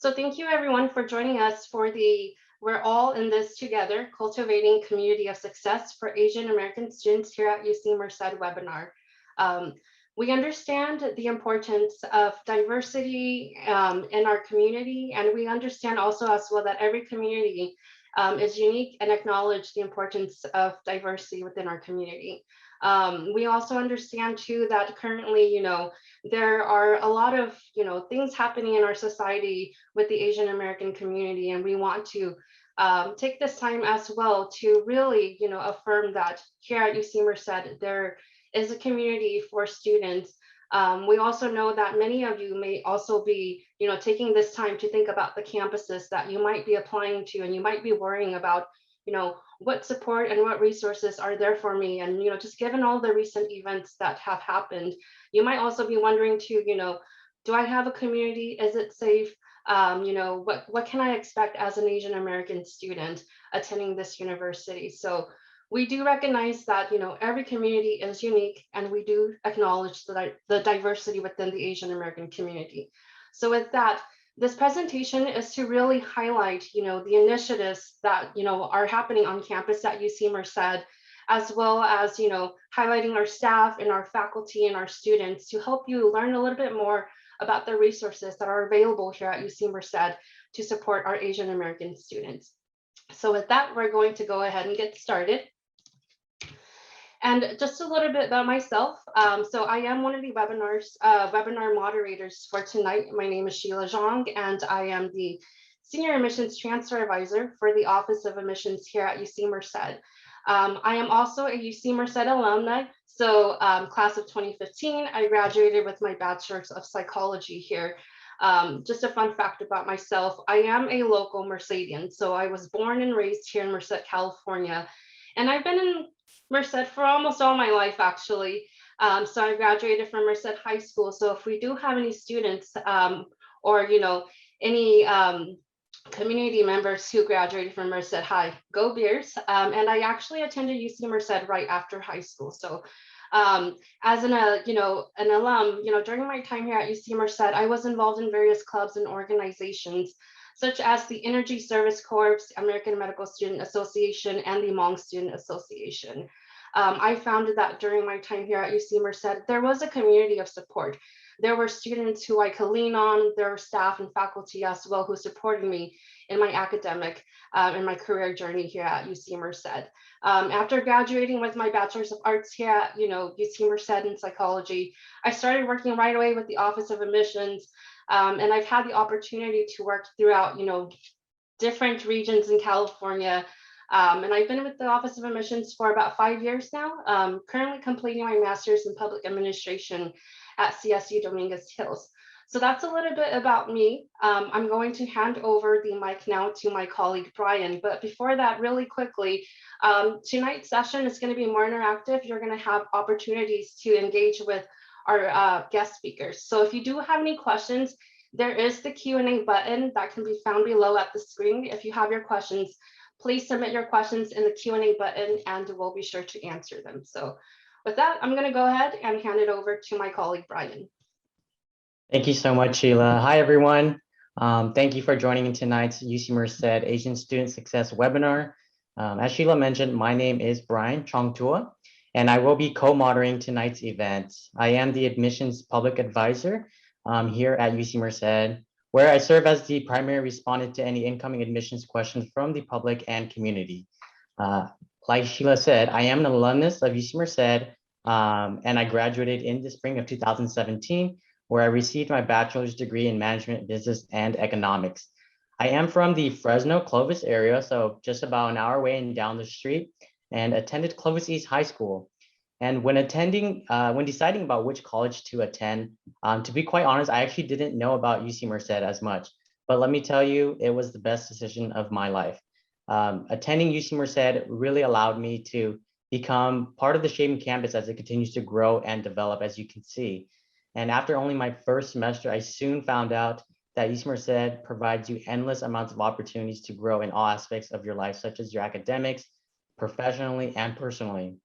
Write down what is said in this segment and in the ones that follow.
So thank you everyone for joining us for the We're All in This Together, Cultivating Community of Success for Asian American Students here at UC Merced webinar. Um, we understand the importance of diversity in our community, and we understand also as well that every community is unique and acknowledge the importance of diversity within our community. We also understand too that currently, there are a lot of, things happening in our society with the Asian American community, and we want to take this time as well to really, affirm that here at UC Merced, there is a community for students. We also know that many of you may also be, taking this time to think about the campuses that you might be applying to, and you might be worrying about, what support and what resources are there for me. And, just given all the recent events that have happened, you might also be wondering too, do I have a community? Is it safe? What can I expect as an Asian American student attending this university? So we do recognize that, every community is unique, and we do acknowledge the diversity within the Asian American community. So with that, this presentation is to really highlight, the initiatives that, are happening on campus at UC Merced, as well as, highlighting our staff and our faculty and our students to help you learn a little bit more about the resources that are available here at UC Merced to support our Asian American students. So with that, we're going to go ahead and get started. And just a little bit about myself. So I am one of the webinar moderators for tonight. My name is Sheila Zhang, and I am the Senior Admissions Transfer Advisor for the Office of Admissions here at UC Merced. I am also a UC Merced alumni. So class of 2015, I graduated with my Bachelor's of Psychology here. Just a fun fact about myself, I am a local Mercedian. So I was born and raised here in Merced, California. And I've been in Merced for almost all my life, actually. So I graduated from Merced High School. So if we do have any students or, any community members who graduated from Merced High, go Bears. And I actually attended UC Merced right after high school. So as an alum, during my time here at UC Merced, I was involved in various clubs and organizations, such as the Energy Service Corps, American Medical Student Association, and the Hmong Student Association. I found that during my time here at UC Merced, there was a community of support. There were students who I could lean on, there were staff and faculty as well who supported me in my academic and my career journey here at UC Merced. After graduating with my Bachelor's of Arts here at UC Merced in psychology, I started working right away with the Office of Admissions. And I've had the opportunity to work throughout, different regions in California. And I've been with the Office of Admissions for about 5 years now, currently completing my master's in public administration at CSU Dominguez Hills. So that's a little bit about me. I'm going to hand over the mic now to my colleague, Brian. But before that, really quickly, tonight's session is going to be more interactive. You're going to have opportunities to engage with our guest speakers. So if you do have any questions, there is the Q&A button that can be found below at the screen. If you have your questions, please submit your questions in the Q&A button and we'll be sure to answer them. So with that, I'm going to go ahead and hand it over to my colleague, Brian. Thank you so much, Sheila. Hi, everyone. Thank you for joining in tonight's UC Merced Asian Student Success webinar. As Sheila mentioned, my name is Brian Chongtua, and I will be co-moderating tonight's event. I am the admissions public advisor here at UC Merced, where I serve as the primary respondent to any incoming admissions questions from the public and community. Like Sheila said, I am an alumnus of UC Merced, and I graduated in the spring of 2017, where I received my bachelor's degree in management, business, and economics. I am from the Fresno Clovis area, so just about an hour away and down the street, and attended Clovis East High School. And when deciding about which college to attend, to be quite honest, I actually didn't know about UC Merced as much, but let me tell you, it was the best decision of my life. Attending UC Merced really allowed me to become part of the Shaven campus as it continues to grow and develop, as you can see. And after only my first semester, I soon found out that UC Merced provides you endless amounts of opportunities to grow in all aspects of your life, such as your academics, professionally, and personally.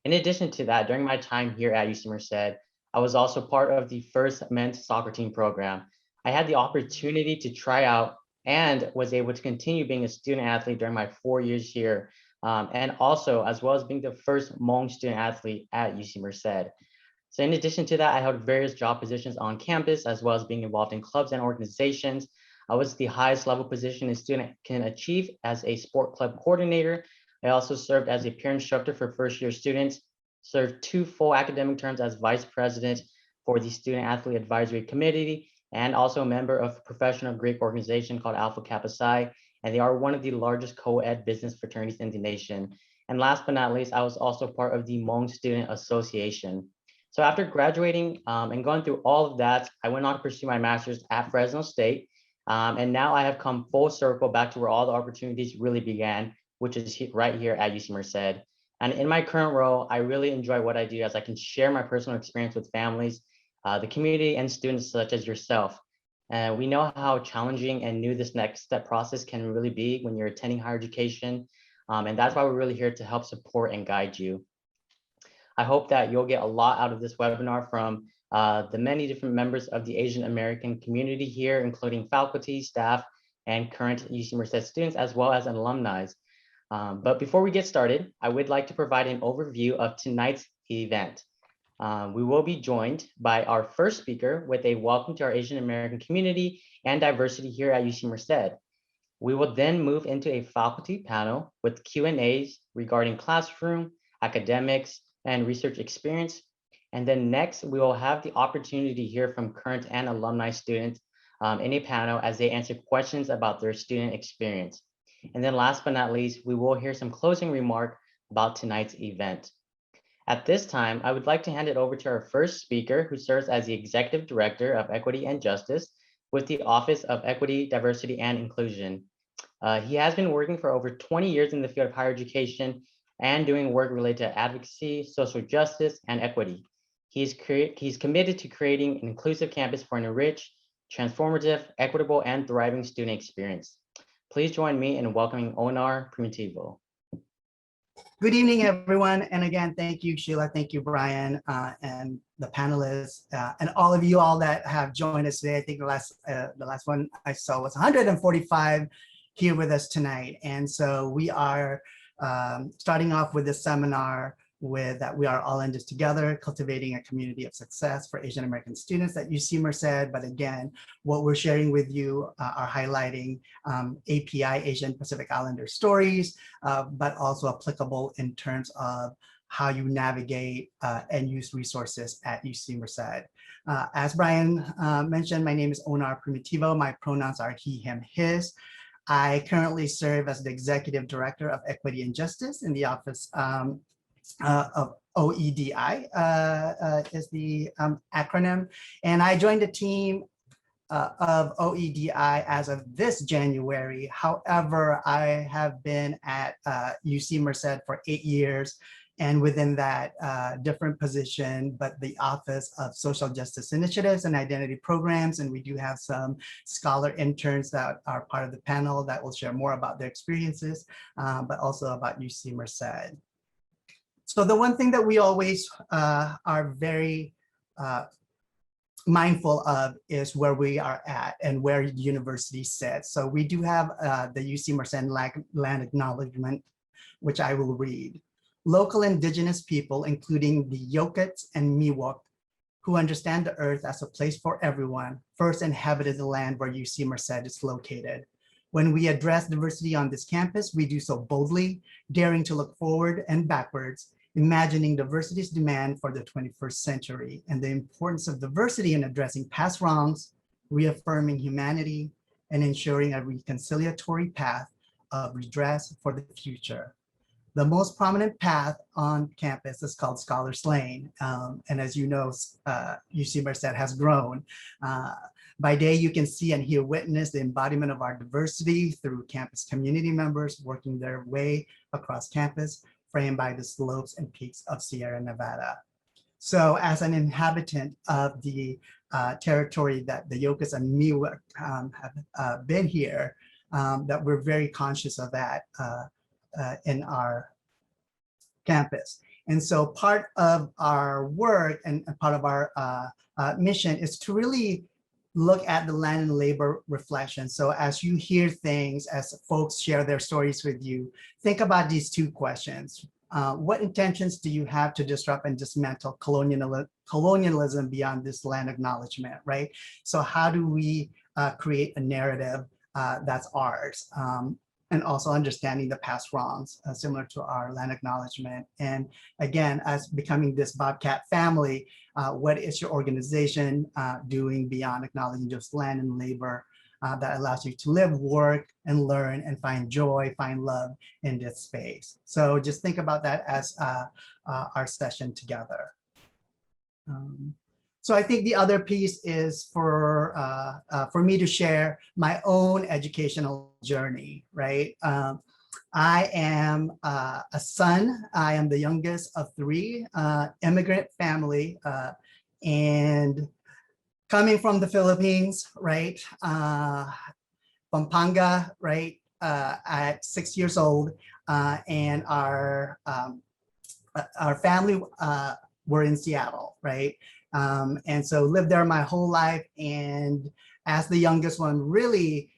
In addition to that, during my time here at UC Merced, I was also part of the first men's soccer team program. I had the opportunity to try out and was able to continue being a student athlete during my 4 years here. And also, as well as being the first Hmong student athlete at UC Merced. So in addition to that, I held various job positions on campus, as well as being involved in clubs and organizations. I was the highest level position a student can achieve as a sport club coordinator. I also served as a peer instructor for first year students, served 2 full academic terms as vice president for the Student Athlete Advisory Committee, and also a member of a professional Greek organization called Alpha Kappa Psi, and they are one of the largest co-ed business fraternities in the nation. And last but not least, I was also part of the Hmong Student Association. So after graduating and going through all of that, I went on to pursue my master's at Fresno State. And now I have come full circle back to where all the opportunities really began, which is right here at UC Merced. And in my current role, I really enjoy what I do as I can share my personal experience with families, the community, and students such as yourself. We know how challenging and new this next step process can really be when you're attending higher education. And that's why we're really here to help support and guide you. I hope that you'll get a lot out of this webinar from the many different members of the Asian American community here, including faculty, staff, and current UC Merced students, as well as alumni. But before we get started, I would like to provide an overview of tonight's event. We will be joined by our first speaker with a welcome to our Asian American community and diversity here at UC Merced. We will then move into a faculty panel with Q&As regarding classroom, academics, and research experience. And then next, we will have the opportunity to hear from current and alumni students in a panel as they answer questions about their student experience. And then last but not least, we will hear some closing remark about tonight's event. At this time, I would like to hand it over to our first speaker, who serves as the Executive Director of Equity and Justice with the Office of Equity, Diversity, and Inclusion. He has been working for over 20 years in the field of higher education and doing work related to advocacy, social justice, and equity. He's committed to creating an inclusive campus for an enriched, transformative, equitable, and thriving student experience. Please join me in welcoming Onar Primitivo. Good evening, everyone. And again, thank you, Sheila. Thank you, Brian, and the panelists, and all of you all that have joined us today. I think the last one I saw was 145 here with us tonight. And so we are starting off with this seminar with that we are all in this together, cultivating a community of success for Asian American students at UC Merced. But again, what we're sharing with you are highlighting API, Asian Pacific Islander stories, but also applicable in terms of how you navigate and use resources at UC Merced. As Brian mentioned, my name is Onar Primitivo. My pronouns are he, him, his. I currently serve as the Executive Director of Equity and Justice in the Office of OEDI is the acronym. And I joined the team of OEDI as of this January. However, I have been at UC Merced for 8 years, and within that different position, but the Office of Social Justice Initiatives and Identity Programs. And we do have some scholar interns that are part of the panel that will share more about their experiences, but also about UC Merced. So the one thing that we always are very mindful of is where we are at and where the university sits. So we do have the UC Merced land acknowledgement, which I will read. Local indigenous people, including the Yokuts and Miwok, who understand the earth as a place for everyone, first inhabited the land where UC Merced is located. When we address diversity on this campus, we do so boldly, daring to look forward and backwards, imagining diversity's demand for the 21st century and the importance of diversity in addressing past wrongs, reaffirming humanity, and ensuring a reconciliatory path of redress for the future. The most prominent path on campus is called Scholars Lane. And as you know, UC Merced has grown. By day, you can see and hear witness the embodiment of our diversity through campus community members working their way across campus, framed by the slopes and peaks of Sierra Nevada. So as an inhabitant of the territory that the Yokuts and Miwok have been here, that we're very conscious of that in our campus. And so part of our work and part of our mission is to really look at the land and labor reflection. So as you hear things, as folks share their stories with you, think about these two questions. What intentions do you have to disrupt and dismantle colonialism beyond this land acknowledgement, right? So how do we create a narrative that's ours? And also understanding the past wrongs, similar to our land acknowledgement. And again, as becoming this Bobcat family, what is your organization doing beyond acknowledging just land and labor that allows you to live, work, and learn, and find joy, find love in this space? So just think about that as our session together. So I think the other piece is for me to share my own educational journey, right? I am a son. I am the youngest of three, immigrant family, and coming from the Philippines, right? Pampanga, right? At 6 years old, and our family were in Seattle, right? And so lived there my whole life. And as the youngest one, really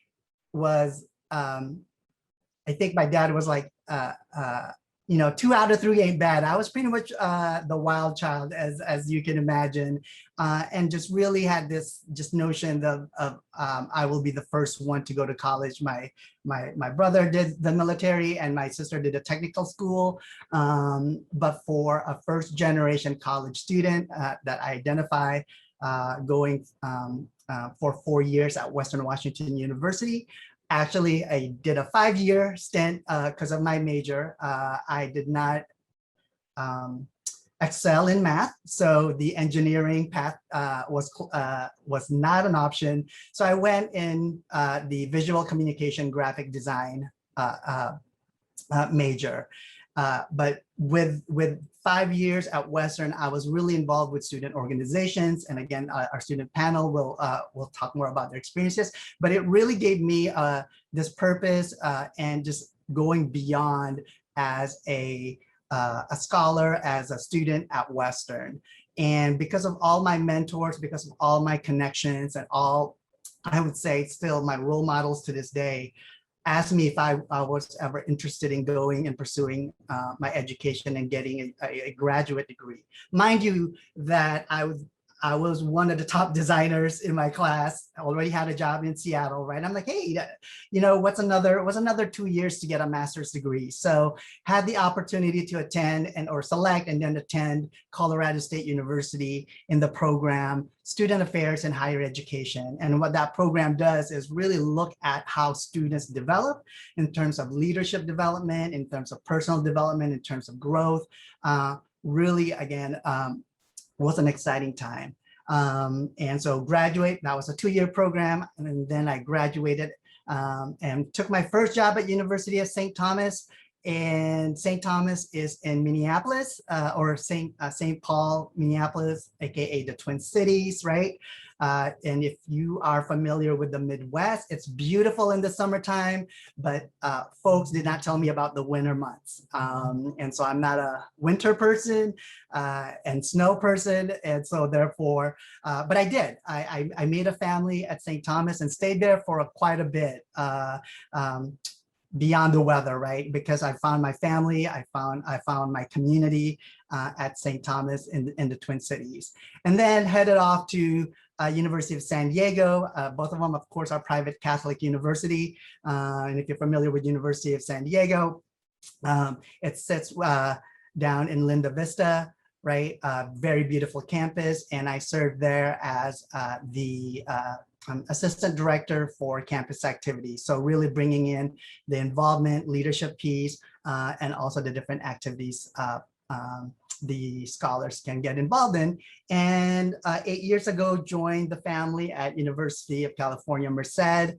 was, I think my dad was like, 2 out of 3 ain't bad. I was pretty much the wild child, as you can imagine, and just really had this just notion of I will be the first one to go to college. My brother did the military and my sister did a technical school, but for a first generation college student that I identify going for 4 years at Western Washington University. Actually, I did a 5-year stint because of my major. I did not excel in math, so the engineering path was not an option. So I went in the visual communication graphic design major. But with 5 years at Western, I was really involved with student organizations. And again, our student panel will talk more about their experiences, but it really gave me this purpose and just going beyond as a scholar, as a student at Western. And because of all my mentors, because of all my connections and all, I would say still my role models to this day, asked me if I was ever interested in going and pursuing my education and getting a graduate degree. Mind you, that I was one of the top designers in my class. I already had a job in Seattle, right? I'm like, hey, what's another 2 years to get a master's degree? So had the opportunity to attend or select and then attend Colorado State University in the program Student Affairs and Higher Education. And what that program does is really look at how students develop in terms of leadership development, in terms of personal development, in terms of growth. Really, again, was an exciting time. And so graduate, that was a 2-year program. And then I graduated and took my first job at University of St. Thomas. And St. Thomas is in Minneapolis or St. Paul, Minneapolis, AKA the Twin Cities, right? And if you are familiar with the Midwest, it's beautiful in the summertime, but folks did not tell me about the winter months. And so I'm not a winter person and snow person. And so therefore, but I did. I made a family at St. Thomas and stayed there for quite a bit. Beyond the weather, right? Because I found my family, I found my community at St. Thomas in the Twin Cities, and then headed off to University of San Diego. Both of them, of course, are private Catholic university. And if you're familiar with University of San Diego, it sits down in Linda Vista, right? Very beautiful campus, and I served there as the assistant director for campus activities. So really bringing in the involvement, leadership piece, and also the different activities the scholars can get involved in. And 8 years ago, joined the family at University of California, Merced.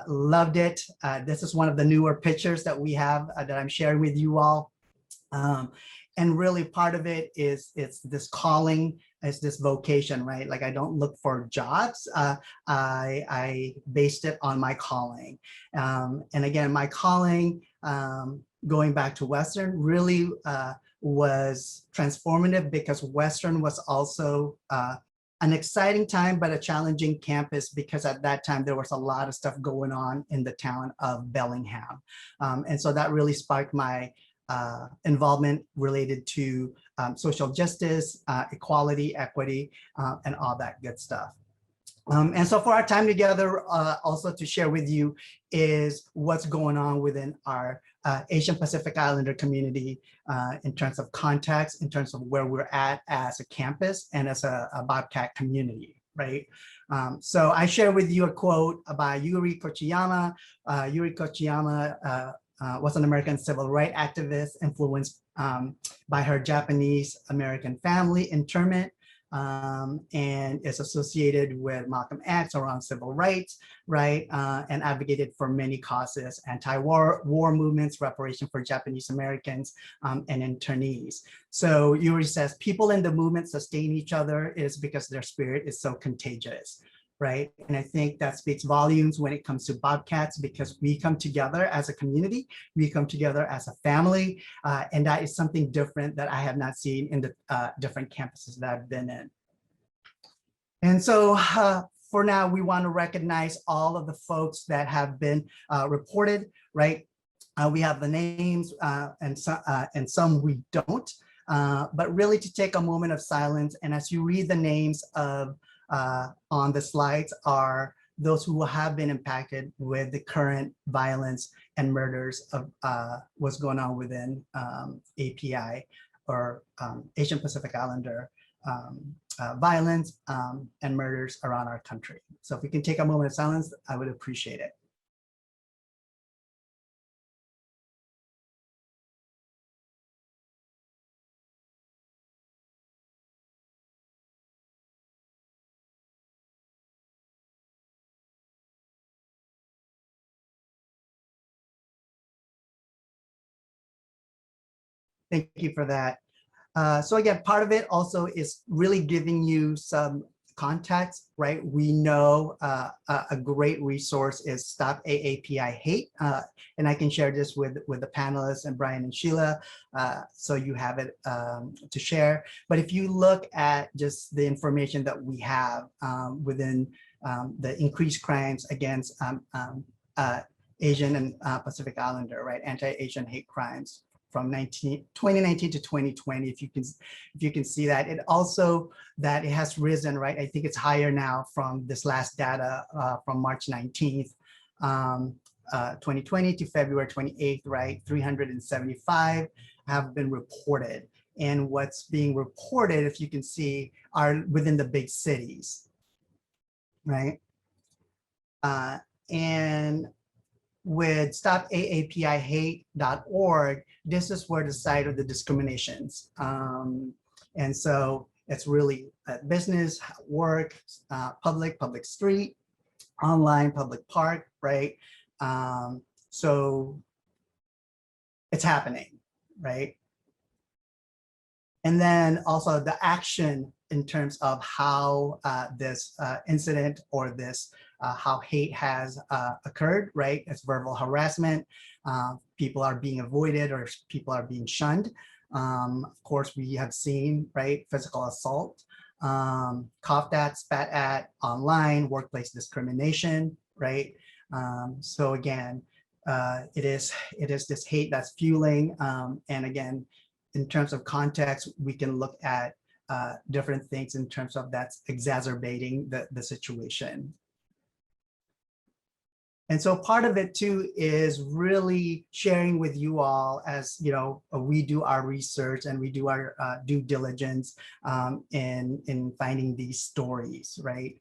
Loved it. This is one of the newer pictures that we have that I'm sharing with you all. And really part of it is it's this calling, it's this vocation, right? Like I don't look for jobs. I based it on my calling. And again, my calling, going back to Western, really was transformative because Western was also an exciting time, but a challenging campus because at that time there was a lot of stuff going on in the town of Bellingham. And so that really sparked my involvement related to social justice, equality, equity, and all that good stuff. And so for our time together, also to share with you is what's going on within our Asian Pacific Islander community in terms of context, in terms of where we're at as a campus and as a Bobcat community, right? So I share with you a quote by Yuri Kochiyama. Yuri Kochiyama was an American civil rights activist influenced by her Japanese American family internment, and is associated with Malcolm X around civil rights, right? And advocated for many causes, anti-war movements, reparation for Japanese Americans, and internees. So Yuri says, people in the movement sustain each other is because their spirit is so contagious, right? And I think that speaks volumes when it comes to Bobcats, because we come together as a community, we come together as a family, and that is something different that I have not seen in the different campuses that I've been in. And so for now, we want to recognize all of the folks that have been reported, right? We have the names and some we don't, but really to take a moment of silence. And as you read the names of on the slides are those who have been impacted with the current violence and murders of what's going on within API or Asian Pacific Islander violence and murders around our country. So if we can take a moment of silence, I would appreciate it. Thank you for that. So again, part of it also is really giving you some context, right? We know a great resource is Stop AAPI Hate, and I can share this with the panelists and Brian and Sheila, so you have it to share. But if you look at just the information that we have within the increased crimes against Asian and Pacific Islander, right? Anti-Asian hate crimes from 2019 to 2020, if you can see that. It also, that it has risen, right? I think it's higher now from this last data from March 19th, 2020 to February 28th, right? 375 have been reported. And what's being reported, if you can see, are within the big cities, right? And with stopaapihate.org, this is where the site of the discriminations. And so it's really business, work, public street, online, public park, right? So it's happening, right? And then also the action in terms of how this incident or this how hate has occurred, right? It's verbal harassment. People are being avoided or people are being shunned. Of course, we have seen, right, physical assault, coughed at, spat at, online, workplace discrimination, right? So again, it is this hate that's fueling. And again, in terms of context, we can look at different things in terms of that's exacerbating the situation. And so part of it too is really sharing with you all as, you know, we do our research and we do our due diligence in finding these stories, right?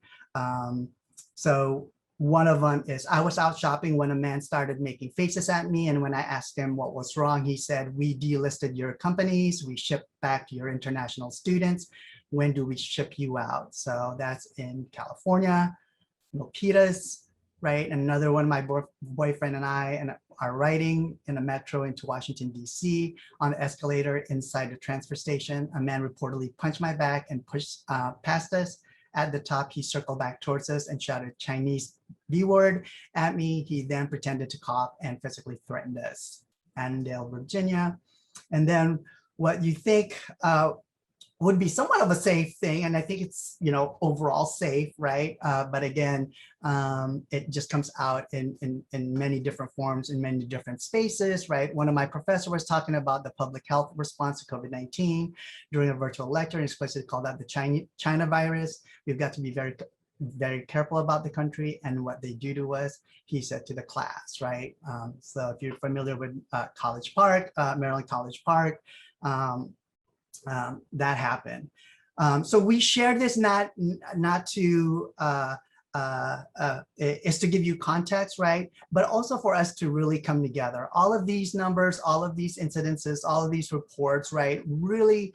So one of them is, I was out shopping when a man started making faces at me. And when I asked him what was wrong, he said, we delisted your companies, we ship back to your international students. When do we ship you out? So that's in California, Milpitas, right? Another one, my boyfriend and I are riding in a metro into Washington, D.C. On the escalator inside the transfer station. A man reportedly punched my back and pushed past us. At the top, he circled back towards us and shouted Chinese B word at me. He then pretended to cough and physically threatened us. Annandale, Virginia. And then what you think would be somewhat of a safe thing. And I think it's, overall safe, right? But again, it just comes out in many different forms, in many different spaces, right? One of my professors was talking about the public health response to COVID-19 during a virtual lecture, and explicitly called that the China virus. We've got to be very careful about the country and what they do to us, he said to the class, right? So if you're familiar with College Park, Maryland College Park, that happened. So we share this not to is to give you context, right? But also for us to really come together. All of these numbers, all of these incidences, all of these reports, right, really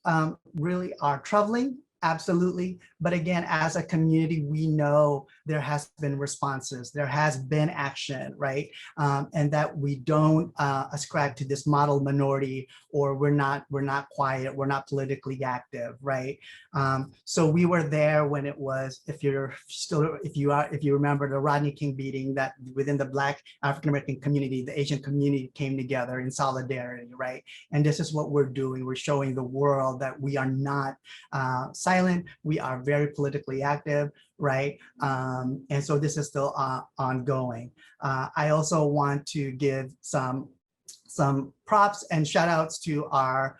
are troubling. Absolutely. But again, as a community, we know there has been responses, there has been action, right? And that we don't ascribe to this model minority, or we're not quiet, we're not politically active, right? So we were there when it was, if you remember the Rodney King beating, that within the Black African-American community, the Asian community came together in solidarity, right? And this is what we're doing. We're showing the world that we are not silent, we are very politically active, right? And so this is still ongoing. I also want to give some props and shout outs to our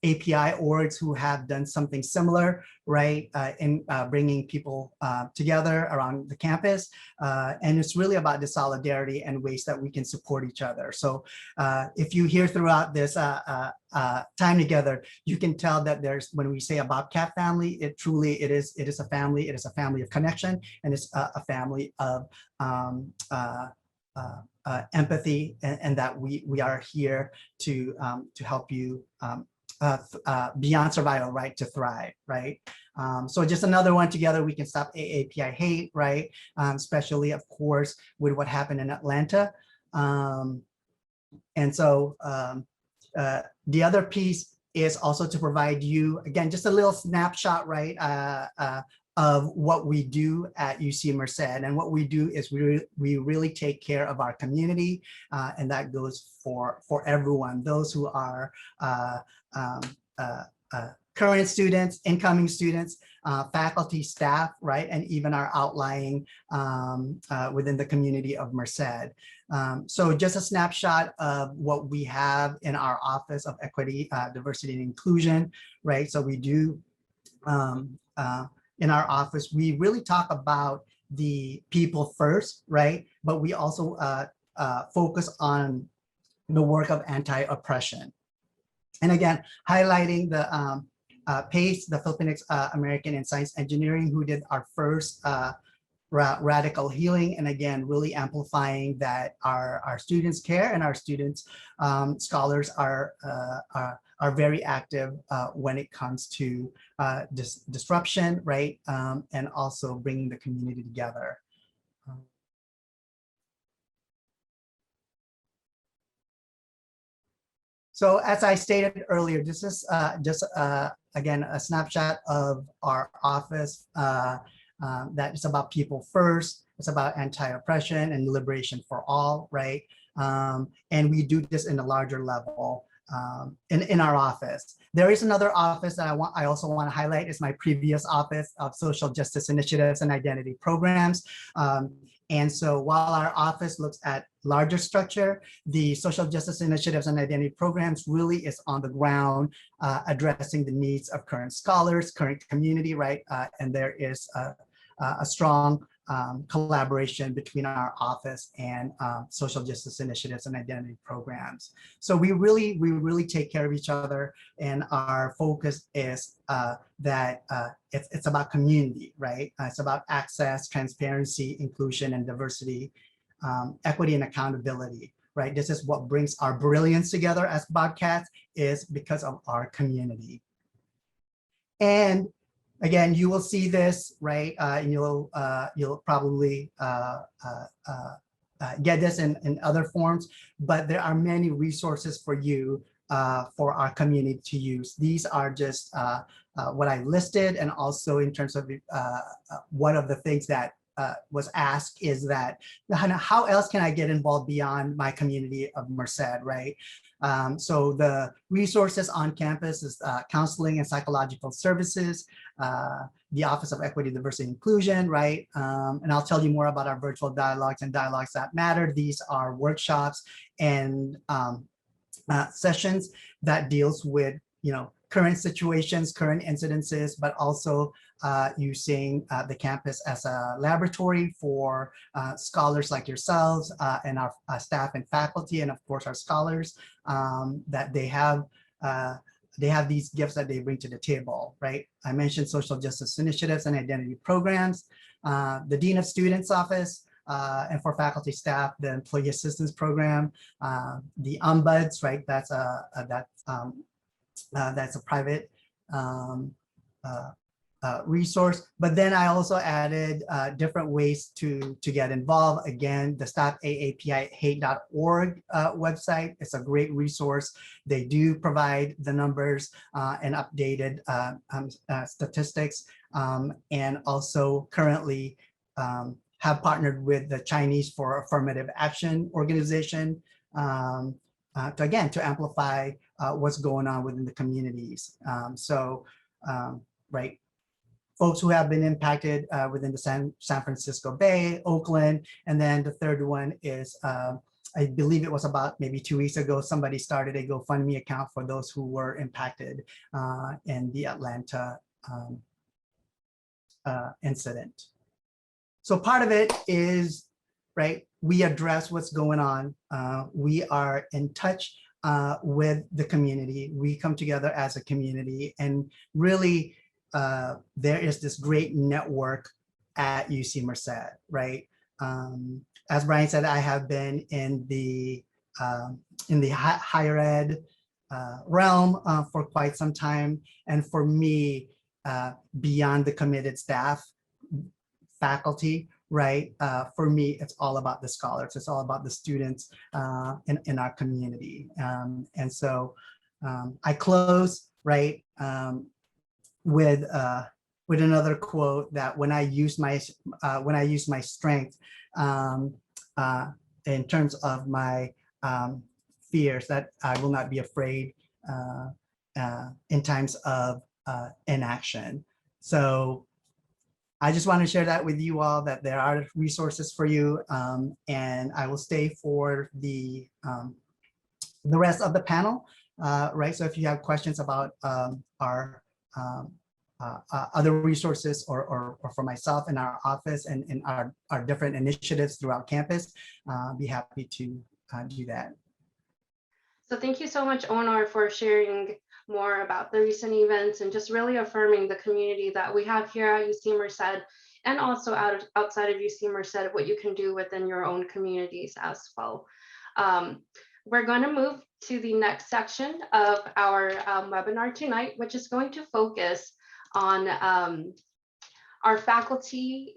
API orgs who have done something similar, right, in bringing people together around the campus. And it's really about the solidarity and ways that we can support each other. So if you hear throughout this time together, you can tell that when we say a Bobcat family, it is a family. It is a family of connection, and it's a family of empathy, and that we are here to help you beyond survival, right, to thrive, right? So just another one, together we can stop AAPI hate, right? Especially, of course, with what happened in Atlanta. And so the other piece is also to provide you, again, just a little snapshot, right, of what we do at UC Merced. And what we do is we really take care of our community, and that goes for everyone, those who are current students, incoming students, faculty, staff, right, and even our outlying within the community of Merced. So just a snapshot of what we have in our Office of Equity, Diversity, and Inclusion, right? So we do, in our office, we really talk about the people first, right? But we also focus on the work of anti-oppression. And again, highlighting the PACE, the Filipino American in Science Engineering, who did our first radical healing, and again, really amplifying that our students care, and our students, scholars are very active when it comes to disruption, right? And also bringing the community together. So as I stated earlier, this is just, again, a snapshot of our office that is about people first. It's about anti-oppression and liberation for all, right? And we do this in a larger level in our office. There is another office that I also want to highlight. Is my previous office of social justice initiatives and identity programs. And so while our office looks at larger structure, the social justice initiatives and identity programs really is on the ground, addressing the needs of current scholars, current community, right? And there is a strong collaboration between our office and social justice initiatives and identity programs. So we really take care of each other, and our focus is that it's about community, right? It's about access, transparency, inclusion, and diversity, equity, and accountability, right? This is what brings our brilliance together as Bobcats, is because of our community. And again, you will see this, right? And you'll probably get this in other forms, but there are many resources for you, for our community to use. These are just what I listed, and also in terms of one of the things that was asked is that, how else can I get involved beyond my community of Merced, right? So the resources on campus is counseling and psychological services, the Office of Equity, Diversity, and Inclusion, right? And I'll tell you more about our virtual dialogues and dialogues that matter. These are workshops and sessions that deals with, current situations, current incidences, but also using the campus as a laboratory for scholars like yourselves and our staff and faculty, and of course our scholars, that they have these gifts that they bring to the table, right? I mentioned social justice initiatives and identity programs, the Dean of Students Office, and for faculty staff, the Employee Assistance Program, the Ombuds, right? That's a private resource. But then I also added different ways to get involved. Again, the StopAAPIHate.org website. It's a great resource. They do provide the numbers and updated statistics, and also currently have partnered with the Chinese for Affirmative Action organization to amplify what's going on within the communities. Right, folks who have been impacted within the San Francisco Bay, Oakland, and then the third one is, I believe it was about maybe 2 weeks ago, somebody started a GoFundMe account for those who were impacted in the Atlanta incident. So part of it is, right, we address what's going on. We are in touch with the community. We come together as a community, and really there is this great network at UC Merced, right? As Brian said, I have been in the higher ed realm for quite some time. And for me, beyond the committed staff, faculty, right? For me, it's all about the scholars. It's all about the students in our community. And so I close, right, with another quote that when I use my strength in terms of my fears, that I will not be afraid in times of inaction. So I just want to share that with you all, that there are resources for you, and I will stay for the rest of the panel, right? So if you have questions about our other resources or for myself in our office and in our different initiatives throughout campus, be happy to do that. So thank you so much, Onar, for sharing more about the recent events and just really affirming the community that we have here at UC Merced, and also outside of UC Merced, what you can do within your own communities as well. We're going to move to the next section of our webinar tonight, which is going to focus on our faculty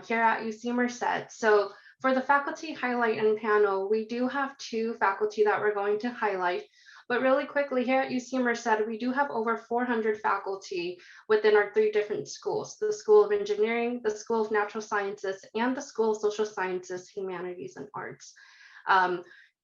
here at UC Merced. So for the faculty highlight and panel, we do have 2 faculty that we're going to highlight. But really quickly, here at UC Merced, we do have over 400 faculty within our 3 different schools: the School of Engineering, the School of Natural Sciences, and the School of Social Sciences, Humanities, and Arts.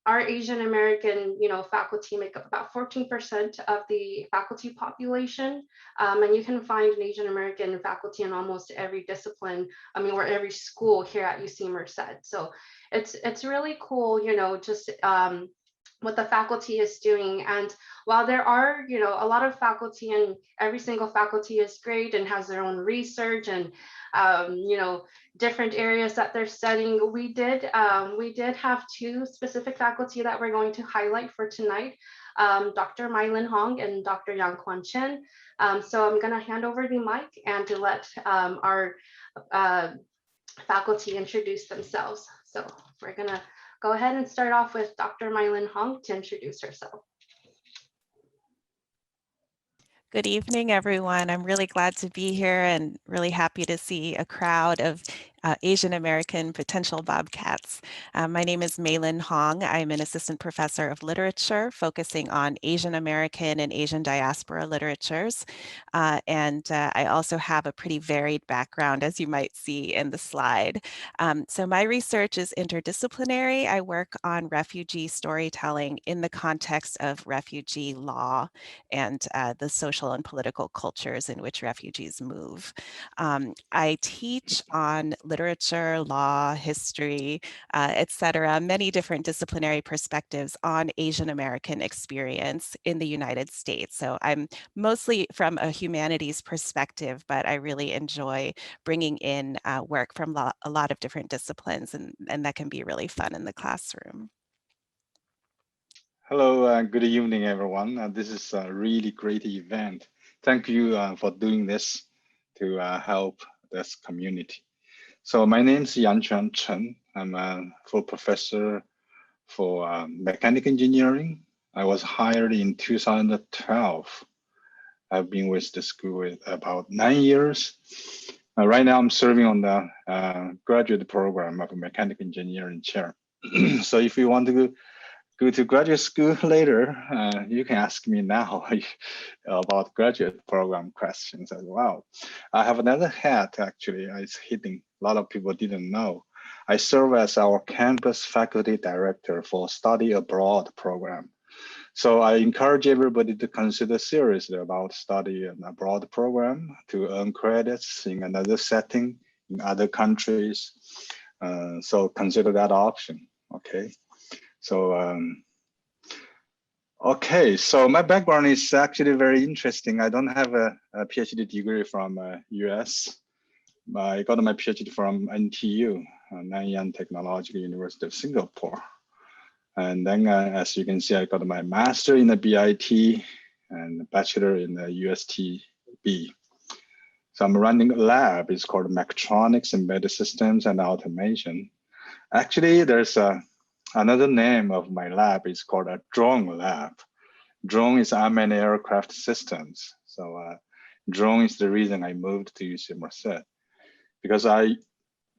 Our Asian American, faculty make up about 14% of the faculty population, and you can find an Asian American faculty in almost every discipline, or every school here at UC Merced. So it's really cool, just what the faculty is doing. And while there are, a lot of faculty, and every single faculty is great and has their own research and, different areas that they're studying, we did have 2 specific faculty that we're going to highlight for tonight, Dr. Milan Hong and Dr. Yang Kwan Chen. So I'm going to hand over the mic and to let our faculty introduce themselves. So we're going to go ahead and start off with Dr. Milan Hong to introduce herself. Good evening, everyone. I'm really glad to be here and really happy to see a crowd of Asian American potential bobcats. My name is Milan Hong. I'm an assistant professor of literature focusing on Asian American and Asian diaspora literatures. I also have a pretty varied background, as you might see in the slide. So my research is interdisciplinary. I work on refugee storytelling in the context of refugee law and the social and political cultures in which refugees move. I teach on literature, law, history, etc., many different disciplinary perspectives on Asian American experience in the United States. So I'm mostly from a humanities perspective, but I really enjoy bringing in work from a lot of different disciplines, and that can be really fun in the classroom. Hello, good evening, everyone. This is a really great event. Thank you for doing this to help this community. So my name is Yanquan Chen. I'm a full professor for mechanical engineering. I was hired in 2012. I've been with the school about 9 years. Right now, I'm serving on the graduate program of mechanical engineering chair. So if you want to go to graduate school later, you can ask me now about graduate program questions as well. I have another hat, actually. It's hidden. A lot of people didn't know. I serve as our campus faculty director for study abroad program. So I encourage everybody to consider seriously about study abroad program to earn credits in another setting in other countries. So consider that option, okay? So, okay, so my background is actually very interesting. I don't have a PhD degree from US. I got my PhD from NTU, Nanyang Technological University of Singapore. And then, as you can see, I got my master in the BIT and bachelor in the USTB. So I'm running a lab. It's called Mechatronics, Embedded Systems, and Automation. Actually, there's another name of my lab is called a drone lab. Drone is unmanned aircraft systems. So drone is the reason I moved to UC Merced, because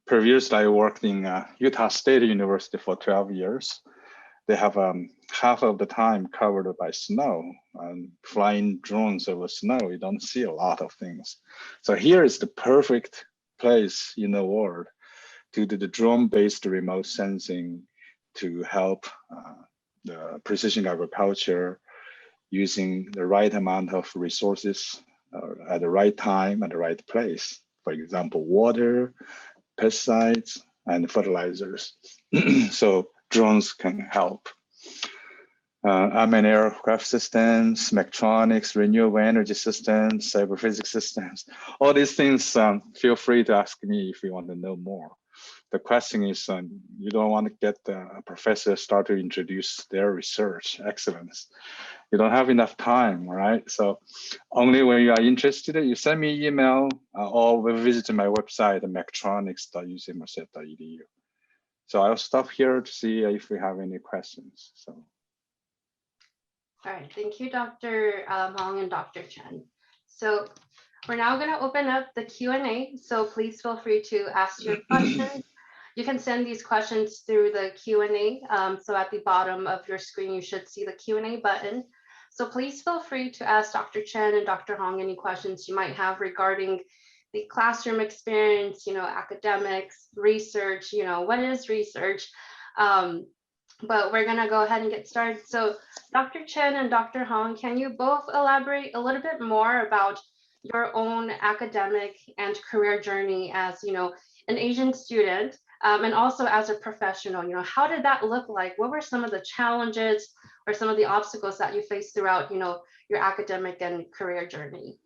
previously I worked in Utah State University for 12 years. They have half of the time covered by snow, and flying drones over snow, you don't see a lot of things. So here is the perfect place in the world to do the drone-based remote sensing to help the precision agriculture using the right amount of resources at the right time, at the right place. For example, water, pesticides, and fertilizers. So drones can help. Unmanned aircraft systems, mechatronics, renewable energy systems, cyber physics systems, all these things, feel free to ask me if you want to know more. The question is, you don't want to get a professor start to introduce their research excellence. You don't have enough time, right? So only when you are interested, you send me an email or visit my website, mechatronics.ucmerced.edu. So I'll stop here to see if we have any questions. So. All right, thank you, Dr. Hong and Dr. Chen. So we're now going to open up the Q&A. So please feel free to ask your questions. You can send these questions through the Q&A. So at the bottom of your screen, you should see the Q&A button. So please feel free to ask Dr. Chen and Dr. Hong any questions you might have regarding the classroom experience, academics, research, what is research? But we're gonna go ahead and get started. So Dr. Chen and Dr. Hong, can you both elaborate a little bit more about your own academic and career journey as, an Asian student, and also as a professional? How did that look like? What were some of the challenges or some of the obstacles that you faced throughout, your academic and career journey?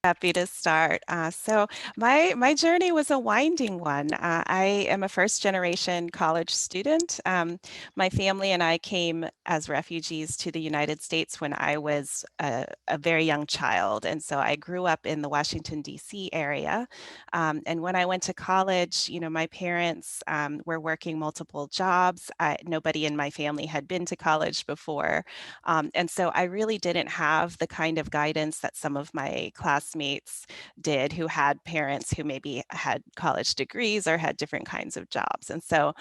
Happy to start. So my journey was a winding one. I am a first-generation college student. My family and I came as refugees to the United States when I was a very young child. And so I grew up in the Washington, D.C. area. And when I went to college, my parents were working multiple jobs. Nobody in my family had been to college before. And so I really didn't have the kind of guidance that some of my classmates classmates did who had parents who maybe had college degrees or had different kinds of jobs. And so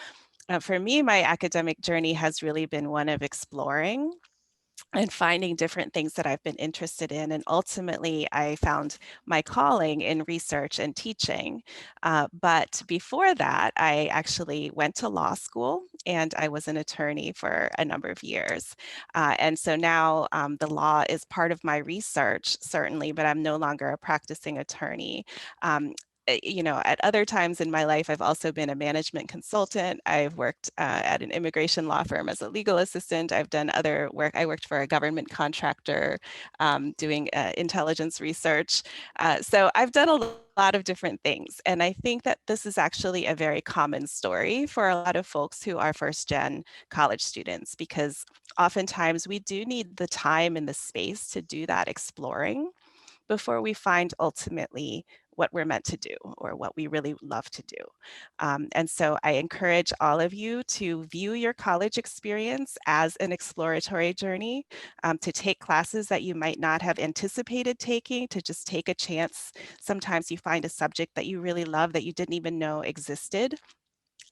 for me, my academic journey has really been one of exploring and finding different things that I've been interested in. And ultimately, I found my calling in research and teaching. But before that, I actually went to law school and I was an attorney for a number of years. And so now the law is part of my research, certainly, but I'm no longer a practicing attorney. You know, at other times in my life, I've also been a management consultant. I've worked at an immigration law firm as a legal assistant. I've done other work. I worked for a government contractor doing intelligence research. So I've done a lot of different things. And I think that this is actually a very common story for a lot of folks who are first-gen college students, because oftentimes we do need the time and the space to do that exploring before we find ultimately what we're meant to do or what we really love to do. And so I encourage all of you to view your college experience as an exploratory journey, to take classes that you might not have anticipated taking, to just take a chance. Sometimes you find a subject that you really love that you didn't even know existed.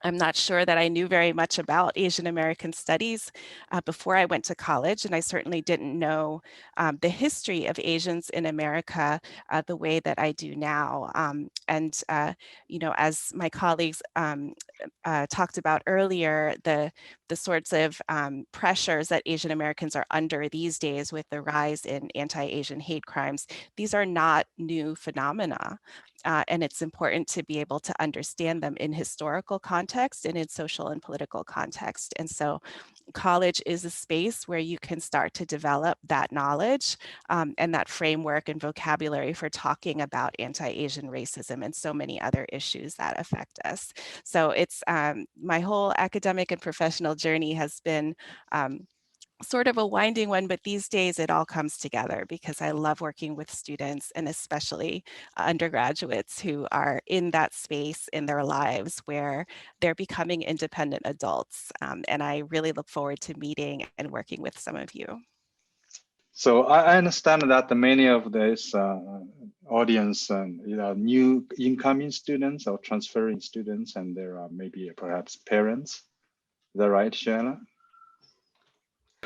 I'm not sure that I knew very much about Asian American studies before I went to college, and I certainly didn't know the history of Asians in America the way that I do now. You know, as my colleagues talked about earlier, the sorts of pressures that Asian Americans are under these days with the rise in anti-Asian hate crimes, these are not new phenomena. And it's important to be able to understand them in historical context and in social and political context. And so college is a space where you can start to develop that knowledge and that framework and vocabulary for talking about anti-Asian racism and so many other issues that affect us. So it's my whole academic and professional journey has been sort of a winding one, but these days it all comes together because I love working with students and especially undergraduates who are in that space in their lives where they're becoming independent adults. And I really look forward to meeting and working with some of you. So I understand that many of this audience, new incoming students or transferring students, and there are maybe perhaps parents. Is that right, Shanna?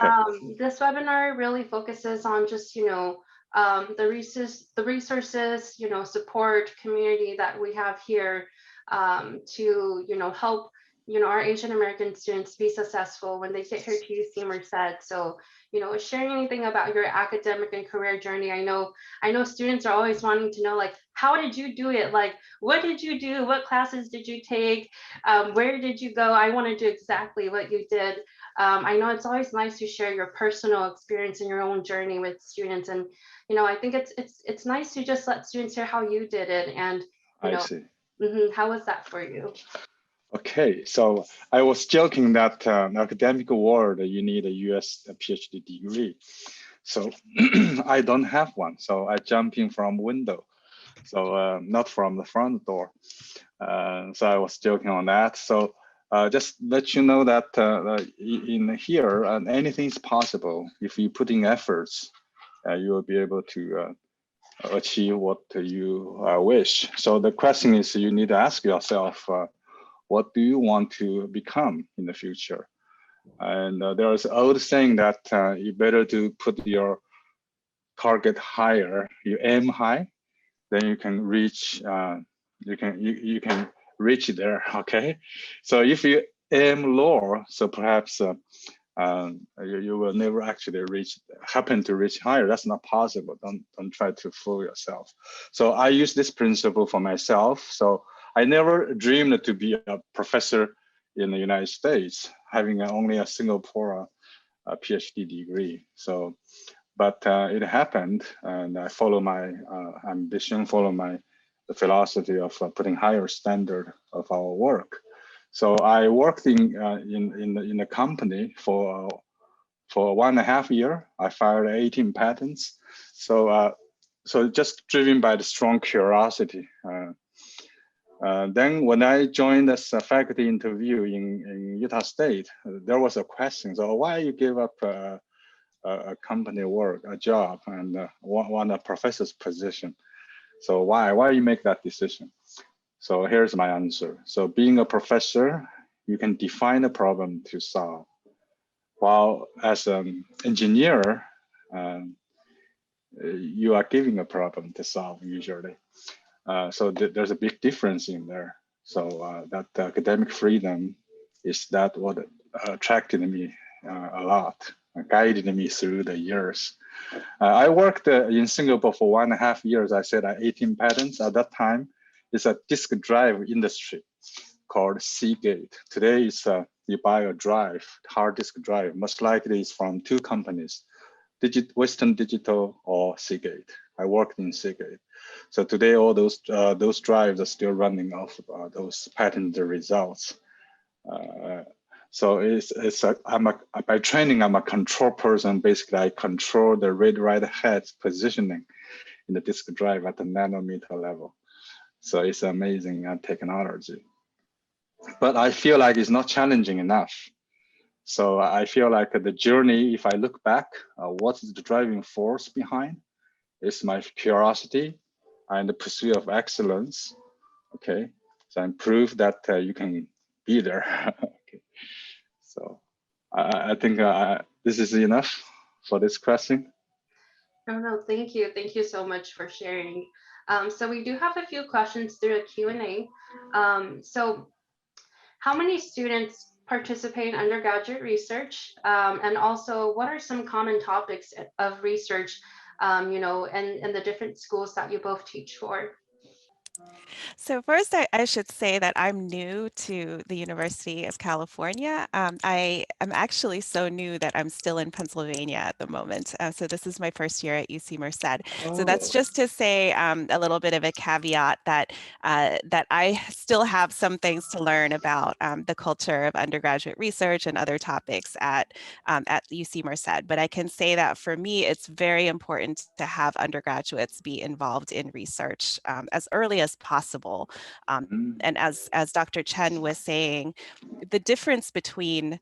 Okay. This webinar really focuses on just, you know, the resources, you know, support community that we have here to, you know, help, you know, our Asian American students be successful when they get here to UC Merced. So, you know, sharing anything about your academic and career journey. I know students are always wanting to know, like, how did you do it? Like, what did you do? What classes did you take? Where did you go? I want to do exactly what you did. I know it's always nice to share your personal experience and your own journey with students. And, you know, I think it's nice to just let students hear how you did it. And, you know, I see. How was that for you? Okay, so I was joking that academic world, you need a US PhD degree. So I don't have one. So I jump in from window. So not from the front door. So I was joking on that. So just let you know that in here, anything is possible. If you put in efforts, you will be able to achieve what you wish. So the question is, you need to ask yourself, what do you want to become in the future? And there's an old saying that you better to put your target higher. You aim high, then you can reach. You can reach there. Okay, so if you aim lower, so perhaps you will never actually happen to reach higher. That's not possible. Don't try to fool yourself. So I use this principle for myself. So I never dreamed to be a professor in the United States, having only a Singapore PhD degree. So, but it happened, and I follow my ambition, the philosophy of putting higher standard of our work. So I worked in the company for 1.5 years. I filed 18 patents. So so just driven by the strong curiosity. Then when I joined as a faculty interview in Utah State, there was a question. So why you give up a company work, a job, and want a professor's position? So why you make that decision? So here's my answer. So being a professor, you can define a problem to solve. While as an engineer, you are giving a problem to solve usually. So there's a big difference in there. So that academic freedom is that what attracted me a lot, guided me through the years. I worked in Singapore for 1.5 years. I said 18 patents at that time. It's a disk drive industry called Seagate. Today, you buy a drive, hard disk drive. Most likely, it's from 2 companies, Western Digital or Seagate. I worked in Seagate. So today, all those drives are still running off those patent results. So by training, I'm a control person. Basically, I control the read-write heads positioning in the disk drive at the nanometer level. So it's amazing technology. But I feel like it's not challenging enough. So I feel like the journey, if I look back, what is the driving force behind? It's my curiosity and the pursuit of excellence. Okay, so I prove that you can be there. Okay. So I think this is enough for this question. No, thank you. Thank you so much for sharing. So we do have a few questions through a Q&A. So how many students participate in undergraduate research? And also, what are some common topics of research, and the different schools that you both teach for? So first, I should say that I'm new to the University of California. I am actually so new that I'm still in Pennsylvania at the moment. So this is my first year at UC Merced. So that's just to say a little bit of a caveat that that I still have some things to learn about the culture of undergraduate research and other topics at UC Merced. But I can say that for me, it's very important to have undergraduates be involved in research as early as possible. And as Dr. Chen was saying, the difference between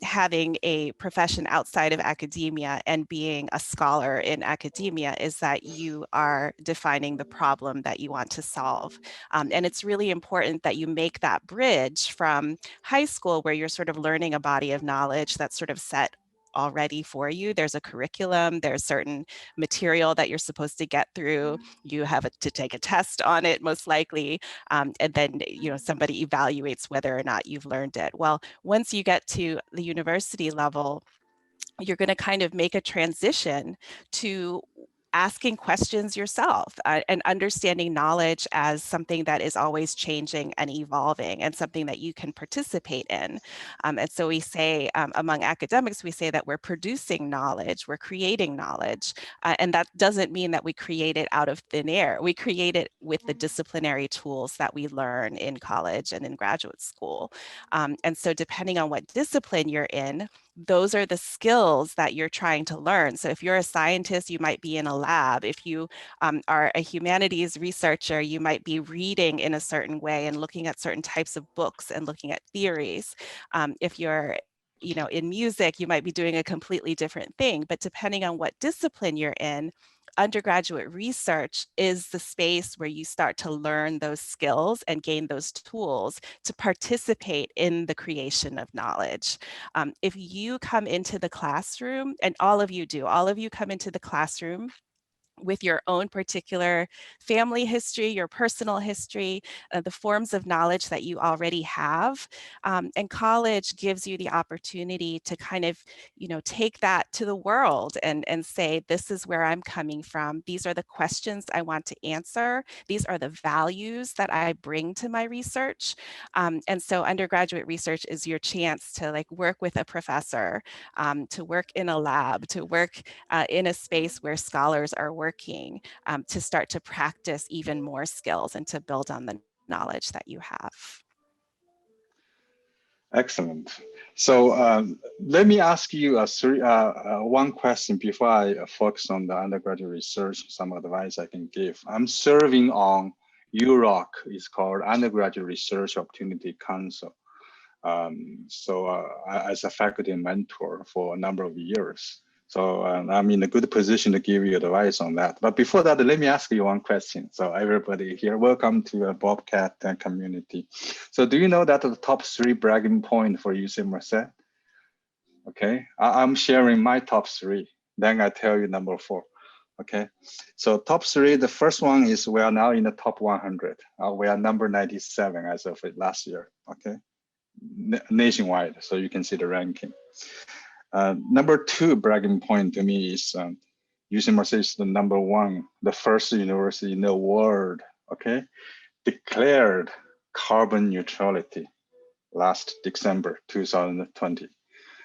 having a profession outside of academia and being a scholar in academia is that you are defining the problem that you want to solve. And it's really important that you make that bridge from high school, where you're sort of learning a body of knowledge that's sort of set already for you. There's a curriculum, there's certain material that you're supposed to get through. You have to take a test on it, most likely. And then, somebody evaluates whether or not you've learned it. Well, once you get to the university level, you're going to kind of make a transition to asking questions yourself and understanding knowledge as something that is always changing and evolving and something that you can participate in. And so we say, among academics, we say that we're producing knowledge, we're creating knowledge. And that doesn't mean that we create it out of thin air. We create it with the disciplinary tools that we learn in college and in graduate school. And so depending on what discipline you're in, those are the skills that you're trying to learn. So if you're a scientist, you might be in a lab. If you are a humanities researcher, you might be reading in a certain way and looking at certain types of books and looking at theories. If you're in music, you might be doing a completely different thing. But depending on what discipline you're in, undergraduate research is the space where you start to learn those skills and gain those tools to participate in the creation of knowledge. If you come into the classroom, and all of you come into the classroom with your own particular family history, your personal history, the forms of knowledge that you already have. And college gives you the opportunity to kind of, take that to the world and say, this is where I'm coming from. These are the questions I want to answer. These are the values that I bring to my research. And so undergraduate research is your chance to work with a professor, to work in a lab, to work in a space where scholars are working, to start to practice even more skills and to build on the knowledge that you have. Excellent. So let me ask you one question before I focus on the undergraduate research, some advice I can give. I'm serving on UROC, it's called Undergraduate Research Opportunity Council. As a faculty mentor for a number of years. So I'm in a good position to give you advice on that. But before that, let me ask you one question. So everybody here, welcome to a Bobcat community. So do you know that the top 3 bragging point for UC Merced? Okay, I'm sharing my top 3. Then I tell you number 4. Okay, so top 3, the first one is we are now in the top 100. We are number 97 as of last year. Okay, nationwide. So you can see the ranking. Number 2 bragging point to me is UC Merced is the number 1, the first university in the world, okay, declared carbon neutrality last December 2020.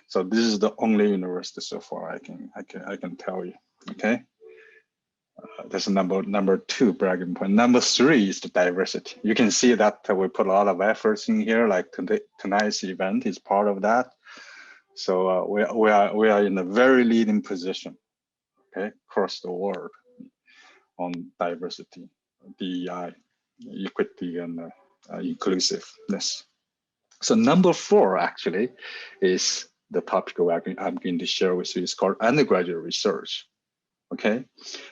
So this is the only university so far I can tell you, okay. That's number 2 bragging point. Number 3 is the diversity. You can see that we put a lot of efforts in here, like tonight's event is part of that. So we are in a very leading position, okay, across the world on diversity, DEI, equity, and inclusiveness. So number 4 actually is the topic I'm going to share with you. It's called undergraduate research. Okay,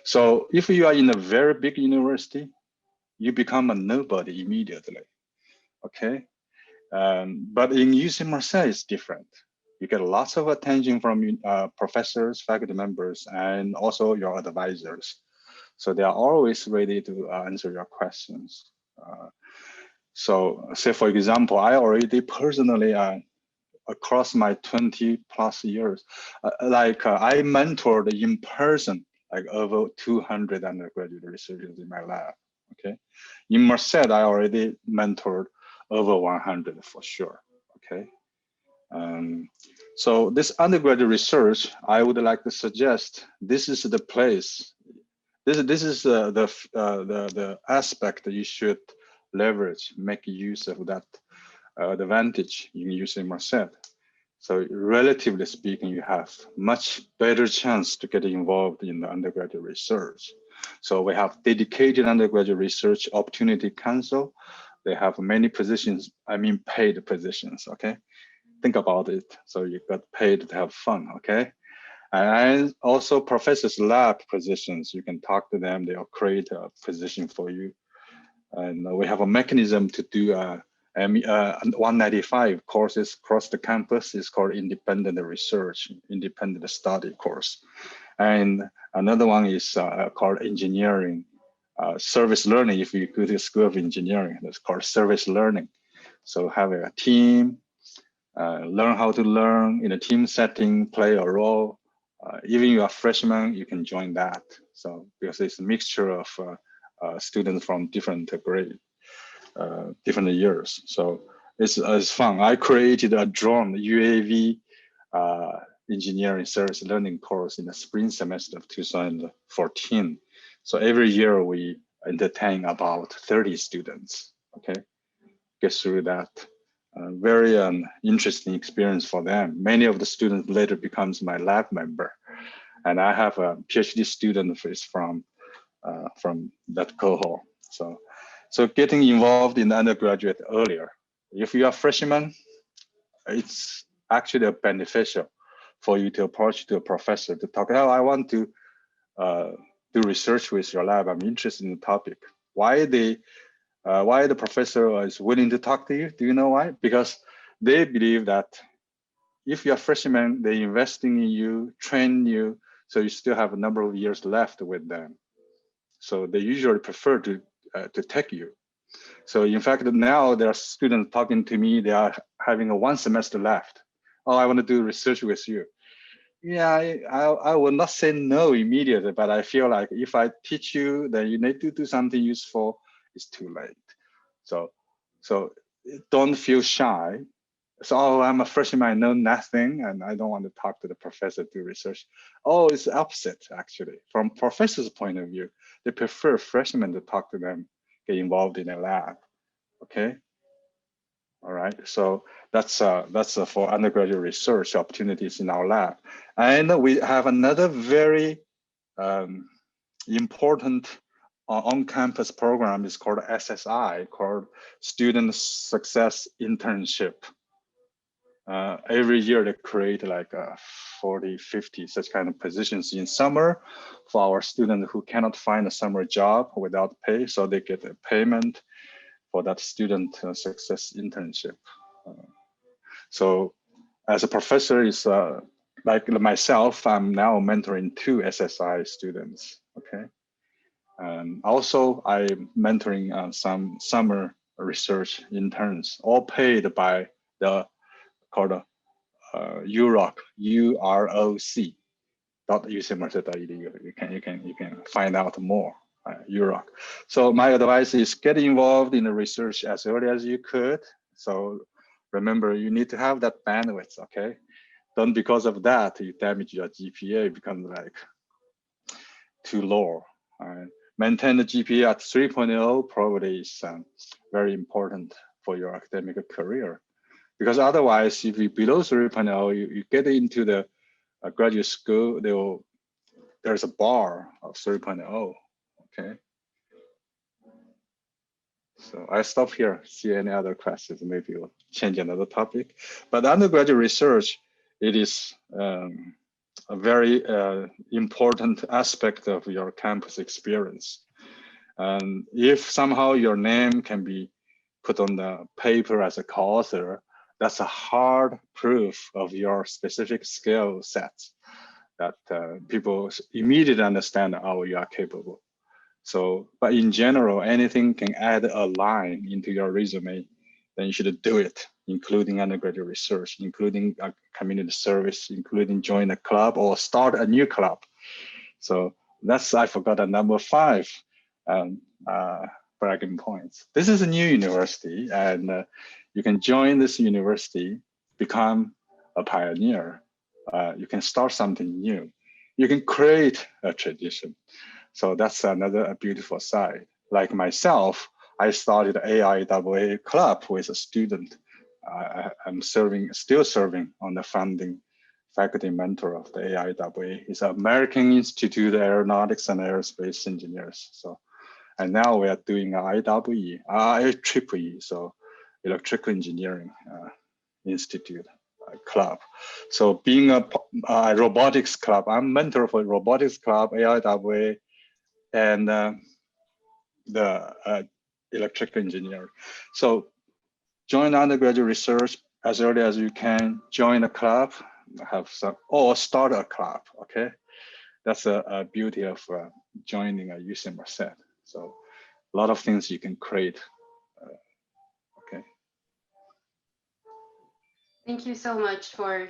so if you are in a very big university, you become a nobody immediately. Okay, but in UC Merced, it's different. You get lots of attention from professors, faculty members, and also your advisors. So they are always ready to answer your questions. So say, for example, I already personally, across my 20 plus years, I mentored in person, like over 200 undergraduate researchers in my lab, okay? In Merced, I already mentored over 100 for sure, okay? So this undergraduate research, I would like to suggest this is the place. This is the aspect that you should leverage, make use of that advantage in using Merced. So relatively speaking, you have much better chance to get involved in the undergraduate research. So we have dedicated undergraduate research opportunity council. They have many positions, I mean paid positions, okay? Think about it. So you got paid to have fun, okay? And also professors lab positions, you can talk to them, they'll create a position for you. And we have a mechanism to do 195 courses across the campus. Is called independent research, independent study course. And another one is called engineering, service learning. If you go to the School of Engineering, that's called service learning. So having a team, learn how to learn in a team setting, play a role. Even you are freshman, you can join that. So because it's a mixture of students from different grade, different years. So it's fun. I created a drone UAV engineering service learning course in the spring semester of 2014. So every year we entertain about 30 students, okay? Get through that. Very interesting experience for them. Many of the students later becomes my lab member. And I have a PhD student who is from that cohort. So getting involved in undergraduate earlier. If you are freshman, it's actually beneficial for you to approach to a professor to talk, oh, I want to do research with your lab. I'm interested in the topic. Why the professor is willing to talk to you? Do you know why? Because they believe that if you're a freshman, they're investing in you, train you, so you still have a number of years left with them. So they usually prefer to take you. So in fact, now there are students talking to me, they are having a 1 semester left. Oh, I want to do research with you. Yeah, I will not say no immediately, but I feel like if I teach you, then you need to do something useful, it's too late. So don't feel shy. So, oh, I'm a freshman, I know nothing, and I don't want to talk to the professor to research. Oh, it's the opposite, actually. From professor's point of view, they prefer freshmen to talk to them, get involved in a lab, okay? All right, so that's for undergraduate research opportunities in our lab. And we have another very important on-campus program is called SSI, called Student Success Internship. every year they create like 40, 50 such kind of positions in summer for our students who cannot find a summer job without pay. So they get a payment for that student success internship. So as a professor, is like myself, I'm now mentoring 2 SSI students, okay? Also, I'm mentoring some summer research interns, all paid by the called UROC, UROC. .ucmerced.edu. You can find out more. UROC. So my advice is get involved in the research as early as you could. So remember, you need to have that bandwidth. Okay, don't because of that you damage your GPA, becomes like too low. Maintain the GPA at 3.0 probably is very important for your academic career, because otherwise, if you below 3.0, you get into the graduate school, there's a bar of 3.0, okay? So I stop here, see any other questions, maybe we'll change another topic. But undergraduate research, it is a very important aspect of your campus experience. And if somehow your name can be put on the paper as a co-author, that's a hard proof of your specific skill sets that people immediately understand how you are capable. So, but in general, anything can add a line into your resume, then you should do it, including undergraduate research, including community service, including join a club or start a new club. So that's, I forgot number 5, bragging points. This is a new university, and you can join this university, become a pioneer. You can start something new. You can create a tradition. So that's another beautiful side. Like myself, I started AIAA club with a student. I'm still serving on the founding faculty mentor of the AIAA. It's American Institute of Aeronautics and Aerospace Engineers. So, and now we are doing IEEE, so Electrical Engineering Institute club. So being a robotics club, I'm mentor for robotics club, AIAA, and the electrical engineer. So join undergraduate research as early as you can, join a club, have some, or start a club, okay? That's a beauty of joining a UC Merced. So a lot of things you can create, okay? Thank you so much for,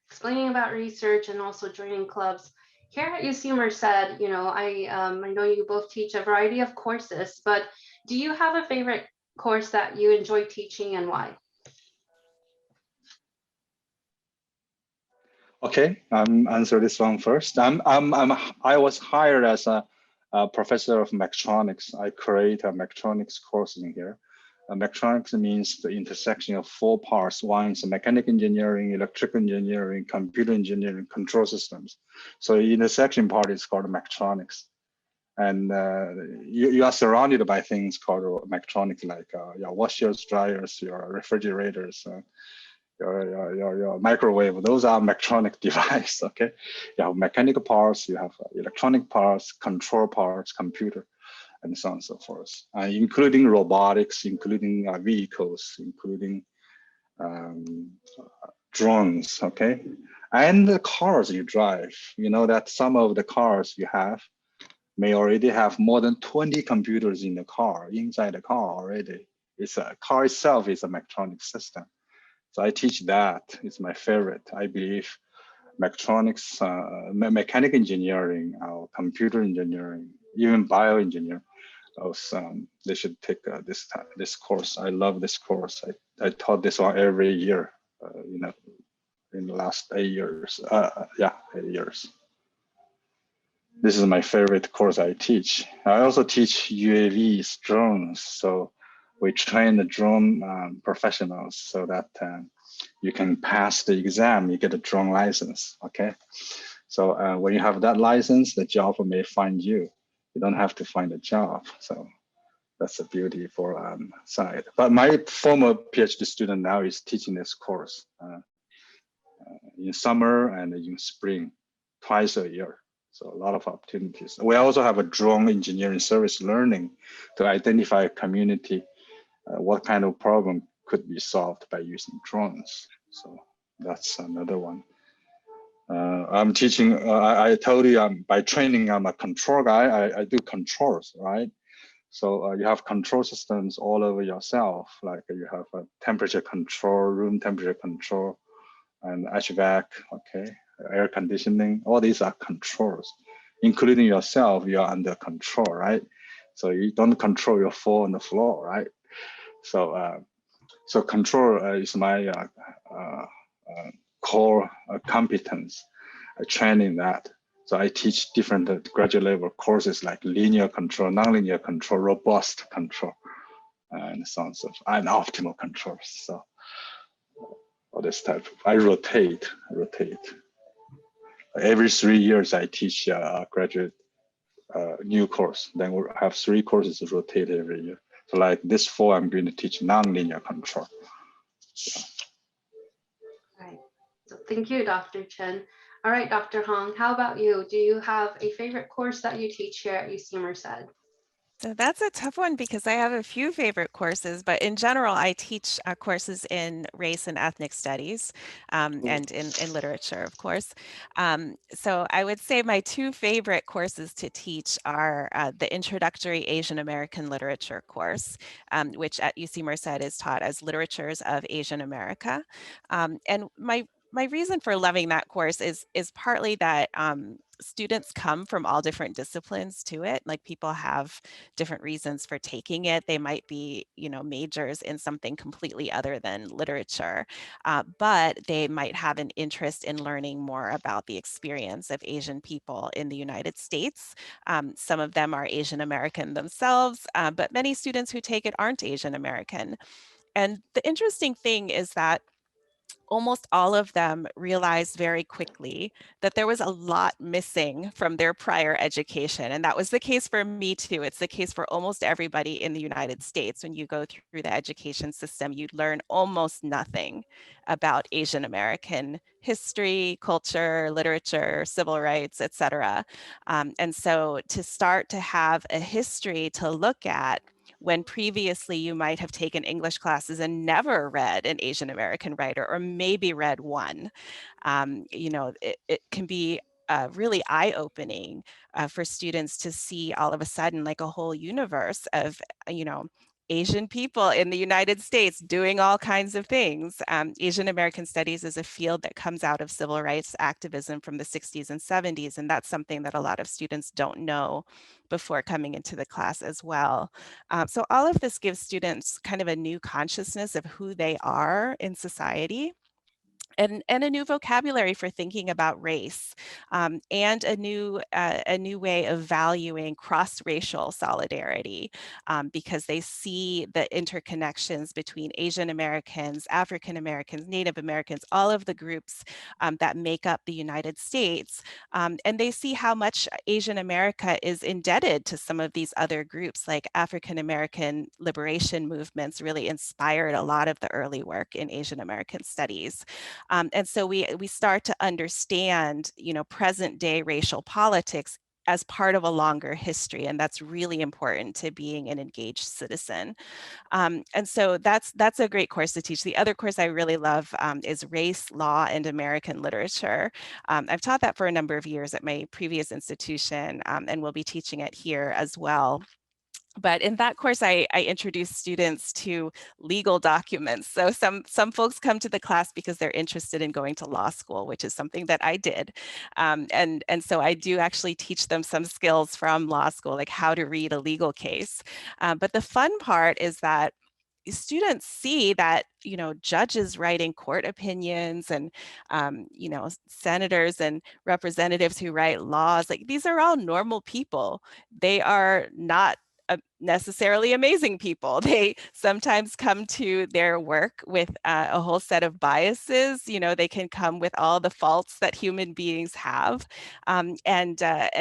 explaining about research and also joining clubs. Here at UC Merced, I know you both teach a variety of courses, but do you have a favorite course that you enjoy teaching and why? Okay, answer this one first. I was hired as a professor of mechatronics. I create a mechatronics course in here. Mechatronics means the intersection of 4 parts. One is mechanical engineering, electrical engineering, computer engineering, control systems. So the intersection part is called mechatronics. And you are surrounded by things called mechatronics, like your washers, dryers, your refrigerators, your microwave. Those are mechatronic devices, okay? You have mechanical parts, you have electronic parts, control parts, computer, and so on and so forth, including robotics, including vehicles, including drones, okay? And the cars you drive. You know that some of the cars you have may already have more than 20 computers in the car, inside the car already. It's a car itself is a mechatronic system. So I teach that. It's my favorite. I believe mechatronics, mechanical engineering, computer engineering, even bioengineering, they should take this course. I love this course. I taught this one every year, in the last 8 years. 8 years. This is my favorite course I teach. I also teach UAVs, drones. So we train the drone professionals so that you can pass the exam, you get a drone license, okay? So when you have that license, the job may find you. You don't have to find a job. So That's a beautiful side. But my former PhD student now is teaching this course in summer and in spring, twice a year. So a lot of opportunities. We also have a drone engineering service learning to identify a community, what kind of problem could be solved by using drones. So that's another one. I'm teaching, I told you by training, I'm a control guy. I do controls, right? So you have control systems all over yourself. Like you have a temperature control, room temperature control, and HVAC, okay, air conditioning. All these are controls, including yourself. You are under control, right? So you don't control your fall on the floor, right? So so control is my core competence. I train in that. So I teach different graduate level courses like linear control, nonlinear control, robust control, and so on and so forth, and optimal controls. So all this type. I rotate. Every 3 years, I teach a graduate new course. Then we'll have 3 courses to rotate every year. So like this fall, I'm going to teach nonlinear control. So. Right. So thank you, Dr. Chen. All right, Dr. Hong, how about you? Do you have a favorite course that you teach here at UC Merced? So that's a tough one because I have a few favorite courses, but in general, I teach courses in race and ethnic studies and in literature, of course. So I would say my 2 favorite courses to teach are the Introductory Asian American Literature course, which at UC Merced is taught as Literatures of Asian America. And my reason for loving that course is partly that students come from all different disciplines to it. Like people have different reasons for taking it. They might be, majors in something completely other than literature, but they might have an interest in learning more about the experience of Asian people in the United States. Some of them are Asian American themselves, but many students who take it aren't Asian American. And the interesting thing is that almost all of them realized very quickly that there was a lot missing from their prior education. And that was the case for me too. It's the case for almost everybody in the United States. When you go through the education system, you learn almost nothing about Asian American history, culture, literature, civil rights, etc. And so to start to have a history to look at when previously you might have taken English classes and never read an Asian American writer, or maybe read one. It can be really eye-opening for students to see all of a sudden like a whole universe of, Asian people in the United States doing all kinds of things. Asian American Studies is a field that comes out of civil rights activism from the 60s and 70s, and that's something that a lot of students don't know before coming into the class as well. So all of this gives students kind of a new consciousness of who they are in society. And a new vocabulary for thinking about race, and a new way of valuing cross-racial solidarity, because they see the interconnections between Asian Americans, African Americans, Native Americans, all of the groups that make up the United States, and they see how much Asian America is indebted to some of these other groups, like African American liberation movements really inspired a lot of the early work in Asian American studies. And so we start to understand, present day racial politics as part of a longer history, and that's really important to being an engaged citizen. And so that's a great course to teach. The other course I really love is Race, Law, and American Literature. I've taught that for a number of years at my previous institution, and will be teaching it here as well. But in that course, I introduce students to legal documents. So some folks come to the class because they're interested in going to law school, which is something that I did. And so I do actually teach them some skills from law school, like how to read a legal case. But the fun part is that students see that, judges writing court opinions and, senators and representatives who write laws, like these are all normal people. They are not necessarily amazing people. They sometimes come to their work with a whole set of biases. You know, they can come with all the faults that human beings have. And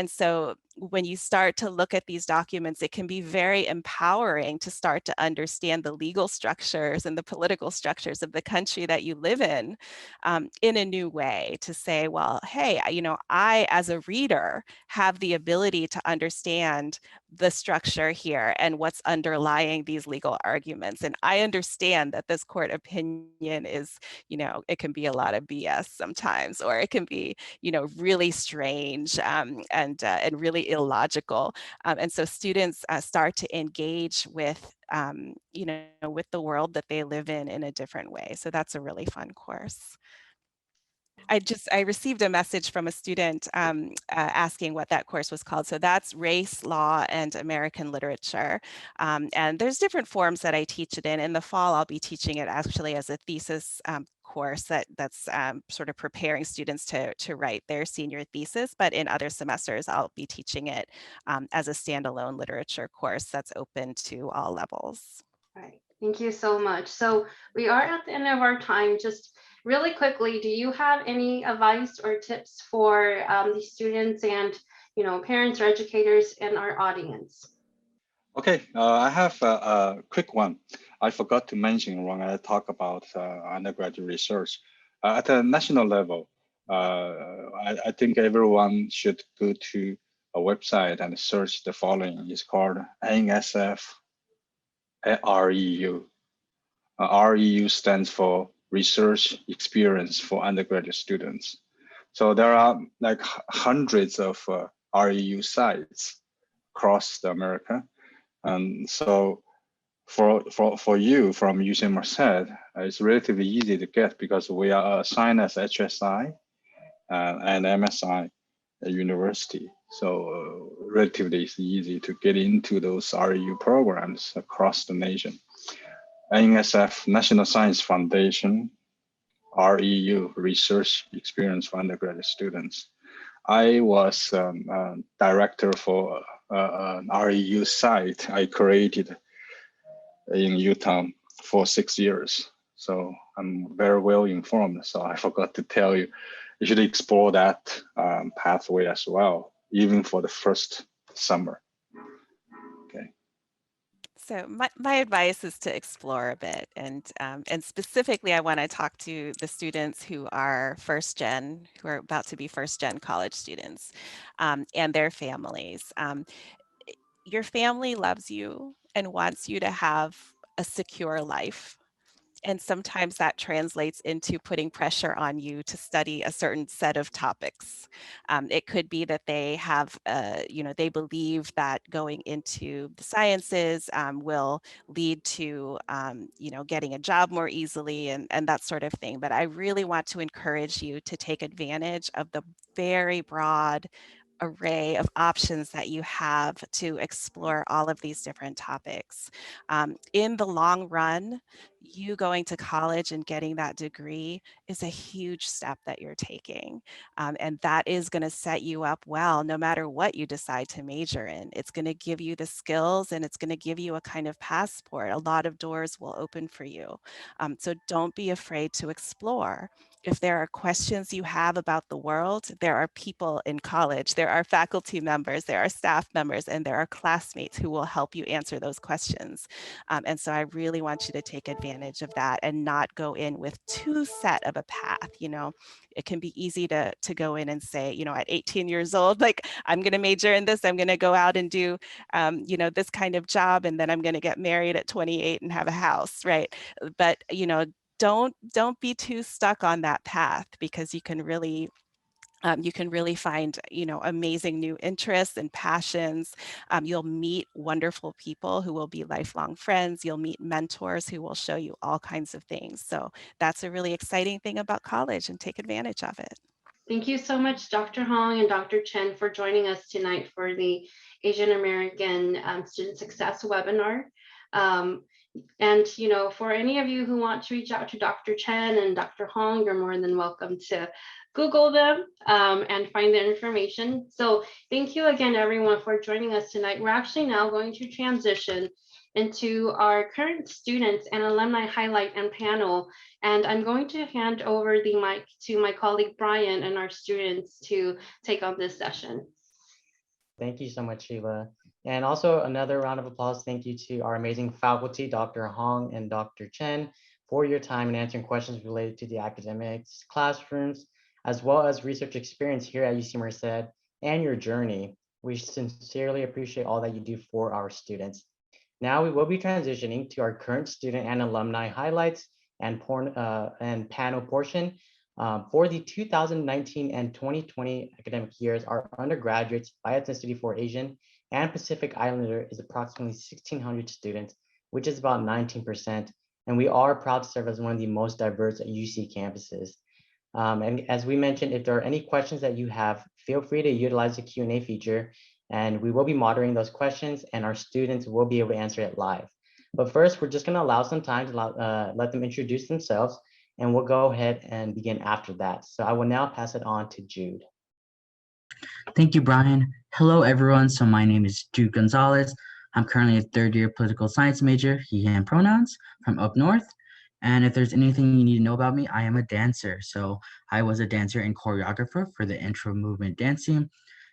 so when you start to look at these documents, it can be very empowering to start to understand the legal structures and the political structures of the country that you live in a new way, to say, well, hey, you know, I, as a reader, have the ability to understand the structure here and what's underlying these legal arguments. And I understand that this court opinion is, you know, it can be a lot of BS sometimes, or it can be, you know, really strange and really illogical. And so students start to engage with, you know, with the world that they live in a different way. So that's a really fun course. I received a message from a student asking what that course was called. So that's Race, Law, and American Literature. And there's different forms that I teach it in. In the fall, I'll be teaching it actually as a thesis course that's sort of preparing students to write their senior thesis. But in other semesters, I'll be teaching it as a standalone literature course that's open to all levels. All right, thank you so much. So we are at the end of our time. Just really quickly, do you have any advice or tips for the students and, you know, parents or educators in our audience? Okay, I have a quick one. I forgot to mention when I talk about undergraduate research. At a national level, I think everyone should go to a website and search the following. It's called NSF REU. REU stands for Research Experience for Undergraduate Students. So there are like hundreds of REU sites across America. And so for you from UC Merced, it's relatively easy to get because we are assigned as HSI and MSI university. So relatively easy to get into those REU programs across the nation. NSF, National Science Foundation, REU, Research Experience for Undergraduate Students. I was director for an REU site I created in Utah for 6 years. So I'm very well informed. So I forgot to tell you, you should explore that pathway as well, even for the first summer. Okay. So my advice is to explore a bit, and specifically, I want to talk to the students who are first gen, who are about to be first gen college students, and their families. Your family loves you and wants you to have a secure life. And sometimes that translates into putting pressure on you to study a certain set of topics. It could be that they have, you know, they believe that going into the sciences will lead to, you know, getting a job more easily and that sort of thing. But I really want to encourage you to take advantage of the very broad array of options that you have to explore all of these different topics. In the long run, you going to college and getting that degree is a huge step that you're taking. And that is going to set you up well, no matter what you decide to major in. It's going to give you the skills and it's going to give you a kind of passport. A lot of doors will open for you. So don't be afraid to explore. If there are questions you have about the world, there are people in college, there are faculty members, there are staff members, and there are classmates who will help you answer those questions. And so I really want you to take advantage of that and not go in with too set of a path. You know, it can be easy to go in and say, you know, at 18 years old, like, I'm going to major in this, I'm going to go out and do, you know, this kind of job, and then I'm going to get married at 28 and have a house, right? But, you know, don't be too stuck on that path, because you can really find, you know, amazing new interests and passions. You'll meet wonderful people who will be lifelong friends. You'll meet mentors who will show you all kinds of things. So that's a really exciting thing about college, and take advantage of it. Thank you so much, Dr. Hong and Dr. Chen, for joining us tonight for the Asian American Student Success webinar. And, you know, for any of you who want to reach out to Dr. Chen and Dr. Hong, you're more than welcome to Google them and find the information. So thank you again, everyone, for joining us tonight. We're actually now going to transition into our current students and alumni highlight and panel. And I'm going to hand over the mic to my colleague, Brian, and our students to take on this session. Thank you so much, Sheila. And also another round of applause. Thank you to our amazing faculty, Dr. Hong and Dr. Chen, for your time in answering questions related to the academics, classrooms, as well as research experience here at UC Merced and your journey. We sincerely appreciate all that you do for our students. Now we will be transitioning to our current student and alumni highlights and panel portion. For the 2019 and 2020 academic years, our undergraduates by ethnicity for Asian and Pacific Islander is approximately 1,600 students, which is about 19%. And we are proud to serve as one of the most diverse UC campuses. And as we mentioned, if there are any questions that you have, feel free to utilize the Q&A feature, and we will be moderating those questions and our students will be able to answer it live. But first, we're just going to allow some time to let them introduce themselves, and we'll go ahead and begin after that. So I will now pass it on to Jude. Thank you, Brian. Hello, everyone. So my name is Jude Gonzalez. I'm currently a third-year political science major, he, him pronouns, from up north. And if there's anything you need to know about me, I am a dancer. So I was a dancer and choreographer for the intro movement dance team,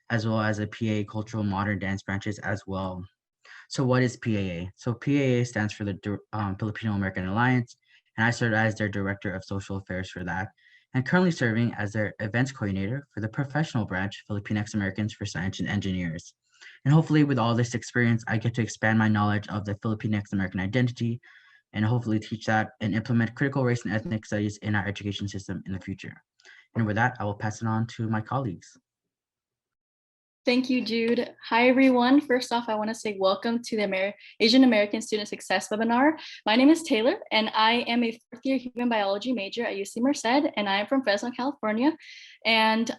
as well as a PAA cultural modern dance branches as well. So what is PAA? So PAA stands for the Filipino American Alliance, and I served as their Director of Social Affairs for that, and currently serving as their events coordinator for the professional branch, Filipinx Americans for Science and Engineers. And hopefully with all this experience, I get to expand my knowledge of the Filipinx American identity and hopefully teach that and implement critical race and ethnic studies in our education system in the future. And with that, I will pass it on to my colleagues. Thank you, Jude. Hi, everyone. First off, I want to say welcome to the Asian American Student Success webinar. My name is Taylor, and I am a fourth-year human biology major at UC Merced, and I am from Fresno, California. And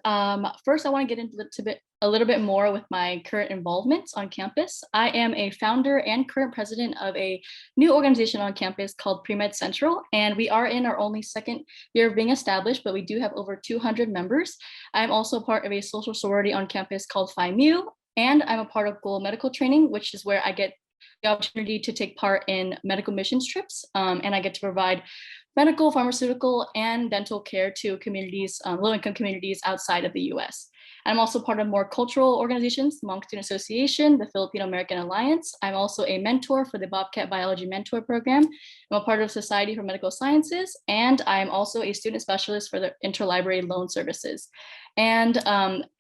first, I want to get into a little bit more with my current involvements on campus. I am a founder and current president of a new organization on campus called Pre-Med Central, and we are in our only second year of being established, but we do have over 200 members. I'm also part of a social sorority on campus called Phi Mu, and I'm a part of Global Medical Training, which is where I get the opportunity to take part in medical missions trips, and I get to provide medical, pharmaceutical, and dental care to communities, low-income communities outside of the US. I'm also part of more cultural organizations, the Hmong Student Association, the Filipino American Alliance. I'm also a mentor for the Bobcat Biology Mentor Program. I'm a part of Society for Medical Sciences, and I'm also a student specialist for the Interlibrary Loan Services. And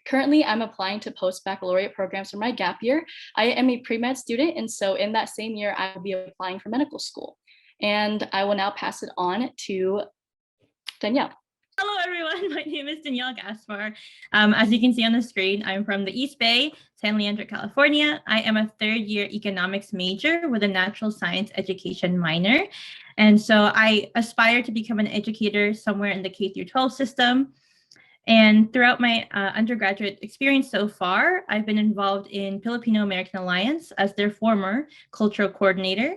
currently, I'm applying to post-baccalaureate programs for my gap year. I am a pre-med student, and so in that same year, I will be applying for medical school. And I will now pass it on to Danielle. Hello, everyone. My name is Danielle Gasmar. As you can see on the screen, I'm from the East Bay, San Leandro, California. I am a third-year economics major with a natural science education minor. And so I aspire to become an educator somewhere in the K-12 system. And throughout my undergraduate experience so far, I've been involved in Filipino American Alliance as their former cultural coordinator.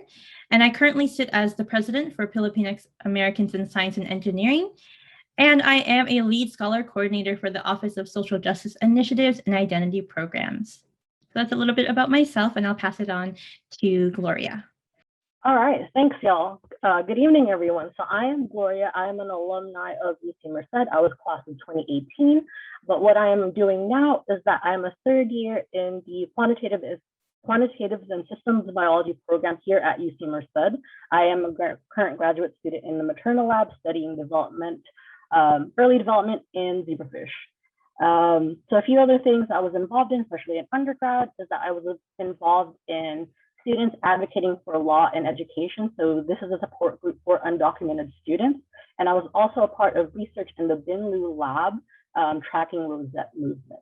And I currently sit as the president for Filipinx Americans in Science and Engineering. And I am a lead scholar coordinator for the Office of Social Justice Initiatives and Identity Programs. So that's a little bit about myself, and I'll pass it on to Gloria. All right, thanks, y'all. Good evening, everyone. So I am Gloria. I am an alumni of UC Merced. I was class of 2018, but what I am doing now is that I'm a third year in the Quantitatives and Systems Biology program here at UC Merced. I am a current graduate student in the maternal lab studying early development in zebrafish. So a few other things I was involved in, especially in undergrad, is that I was involved in students advocating for law and education. So this is a support group for undocumented students. And I was also a part of research in the Binlu lab tracking Rosette movement.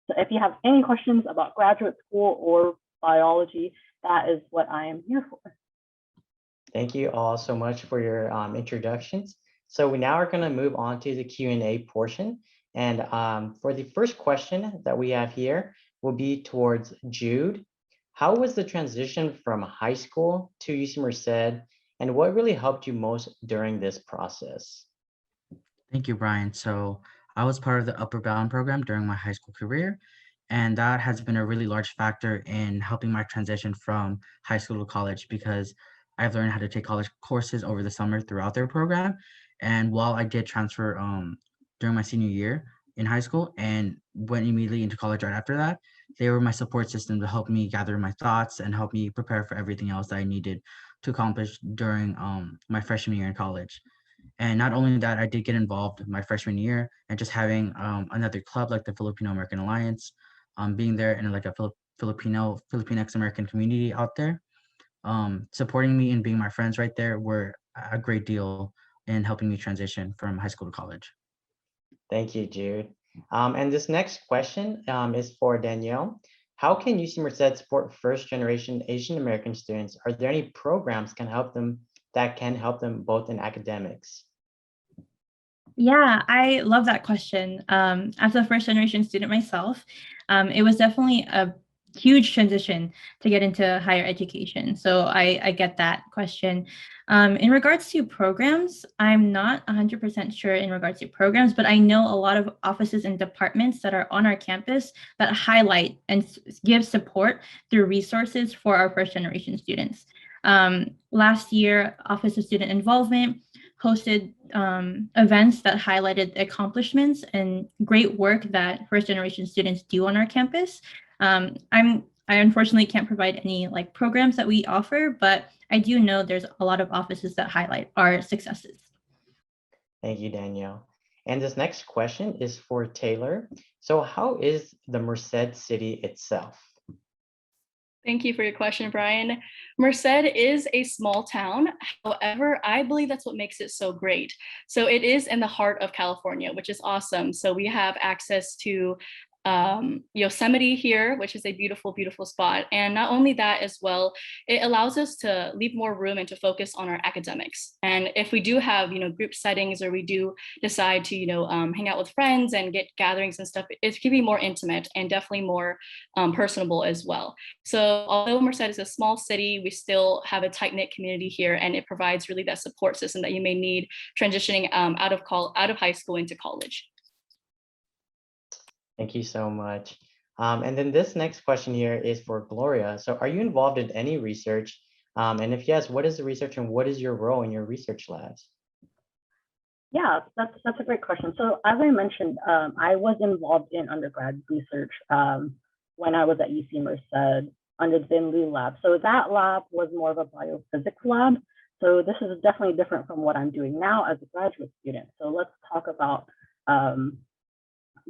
So if you have any questions about graduate school or biology, that is what I am here for. Thank you all so much for your introductions. So we now are going to move on to the Q&A portion. And for the first question that we have here will be towards Jude. how was the transition from high school to UC Merced, and what really helped you most during this process? Thank you, Brian. So I was part of the Upper Bound program during my high school career, and that has been a really large factor in helping my transition from high school to college because I've learned how to take college courses over the summer throughout their program. And while I did transfer during my senior year in high school and went immediately into college right after that, they were my support system to help me gather my thoughts and help me prepare for everything else that I needed to accomplish during my freshman year in college. And not only that, I did get involved my freshman year and just having another club like the Filipino American Alliance, being there in like a Filipinx American community out there, supporting me and being my friends right there were a great deal in helping me transition from high school to college. Thank you, Jude. And this next question is for Danielle. How can UC Merced support first-generation Asian American students? Are there any programs that can help them both in academics? Yeah, I love that question. As a first generation student myself, it was definitely a huge transition to get into higher education. So I get that question. In regards to programs, I'm not 100% sure in regards to programs, but I know a lot of offices and departments that are on our campus that highlight and give support through resources for our first generation students. Last year, Office of Student Involvement hosted events that highlighted the accomplishments and great work that first generation students do on our campus. I unfortunately can't provide any like programs that we offer, but I do know there's a lot of offices that highlight our successes. Thank you, Danielle. And this next question is for Taylor. So how is the Merced city itself? Thank you for your question, Brian. Merced is a small town. However, I believe that's what makes it so great. So it is in the heart of California, which is awesome. So we have access to Yosemite here, which is a beautiful, beautiful spot. And not only that as well, it allows us to leave more room and to focus on our academics. And if we do have, group settings or we do decide to, hang out with friends and get gatherings and stuff, it can be more intimate and definitely more personable as well. So although Merced is a small city, we still have a tight-knit community here, and it provides really that support system that you may need transitioning out of high school into college. Thank you so much. And then this next question here is for Gloria. So are you involved in any research? And if yes, what is the research and what is your role in your research labs? Yeah, that's a great question. So as I mentioned, I was involved in undergrad research when I was at UC Merced under the Vinlu lab. So that lab was more of a biophysics lab. So this is definitely different from what I'm doing now as a graduate student. So let's talk about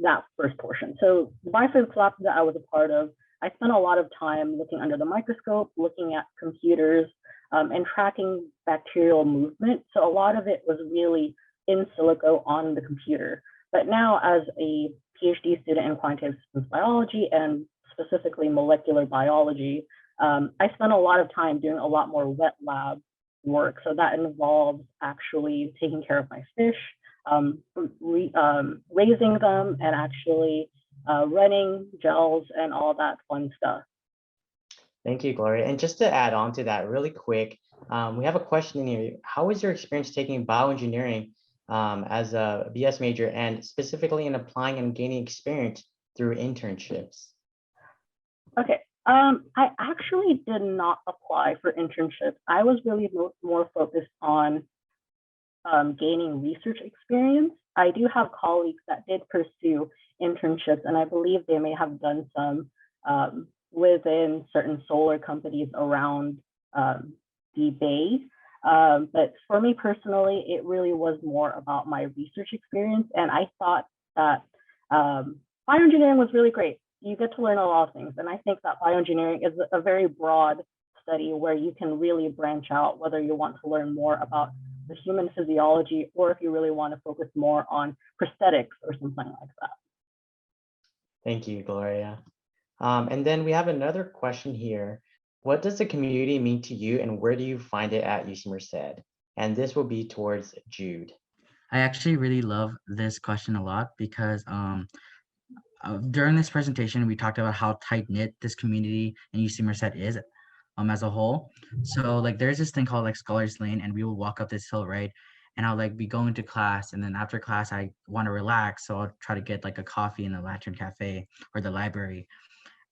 that first portion. So the biophysics lab that I was a part of, I spent a lot of time looking under the microscope, looking at computers, and tracking bacterial movement. So a lot of it was really in silico on the computer. But now as a PhD student in quantitative systems biology and specifically molecular biology, I spent a lot of time doing a lot more wet lab work. So that involves actually taking care of my fish, raising them, and actually running gels and all that fun stuff. Thank you, Gloria. And just to add on to that really quick, we have a question in here. How was your experience taking bioengineering as a BS major and specifically in applying and gaining experience through internships? Okay, I actually did not apply for internships. I was really more focused on gaining research experience. I do have colleagues that did pursue internships, and I believe they may have done some within certain solar companies around the Bay. But for me personally, it really was more about my research experience. And I thought that bioengineering was really great. You get to learn a lot of things. And I think that bioengineering is a very broad study where you can really branch out, whether you want to learn more about the human physiology, or if you really want to focus more on prosthetics or something like that. Thank you, Gloria. And then we have another question here. What does the community mean to you and where do you find it at UC Merced? And this will be towards Jude. I actually really love this question a lot because during this presentation, we talked about how tight-knit this community in UC Merced is as a whole. So like there's this thing called like Scholars Lane, and we will walk up this hill, right? And I'll like be going to class, and then after class I want to relax, so I'll try to get like a coffee in the Lantern Cafe or the library.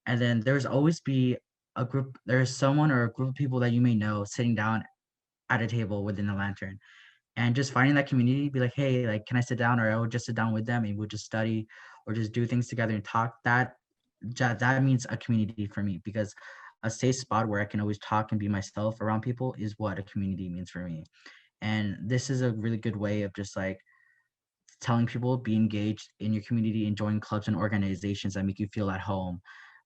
And then there's always be there's someone or a group of people that you may know sitting down at a table within the Lantern, and just finding that community, be like, hey, like, can I sit down? Or I would just sit down with them and we'll just study or just do things together and talk. That means a community for me, because a safe spot where I can always talk and be myself around people is what a community means for me. And this is a really good way of just like telling people, be engaged in your community and join clubs and organizations that make you feel at home.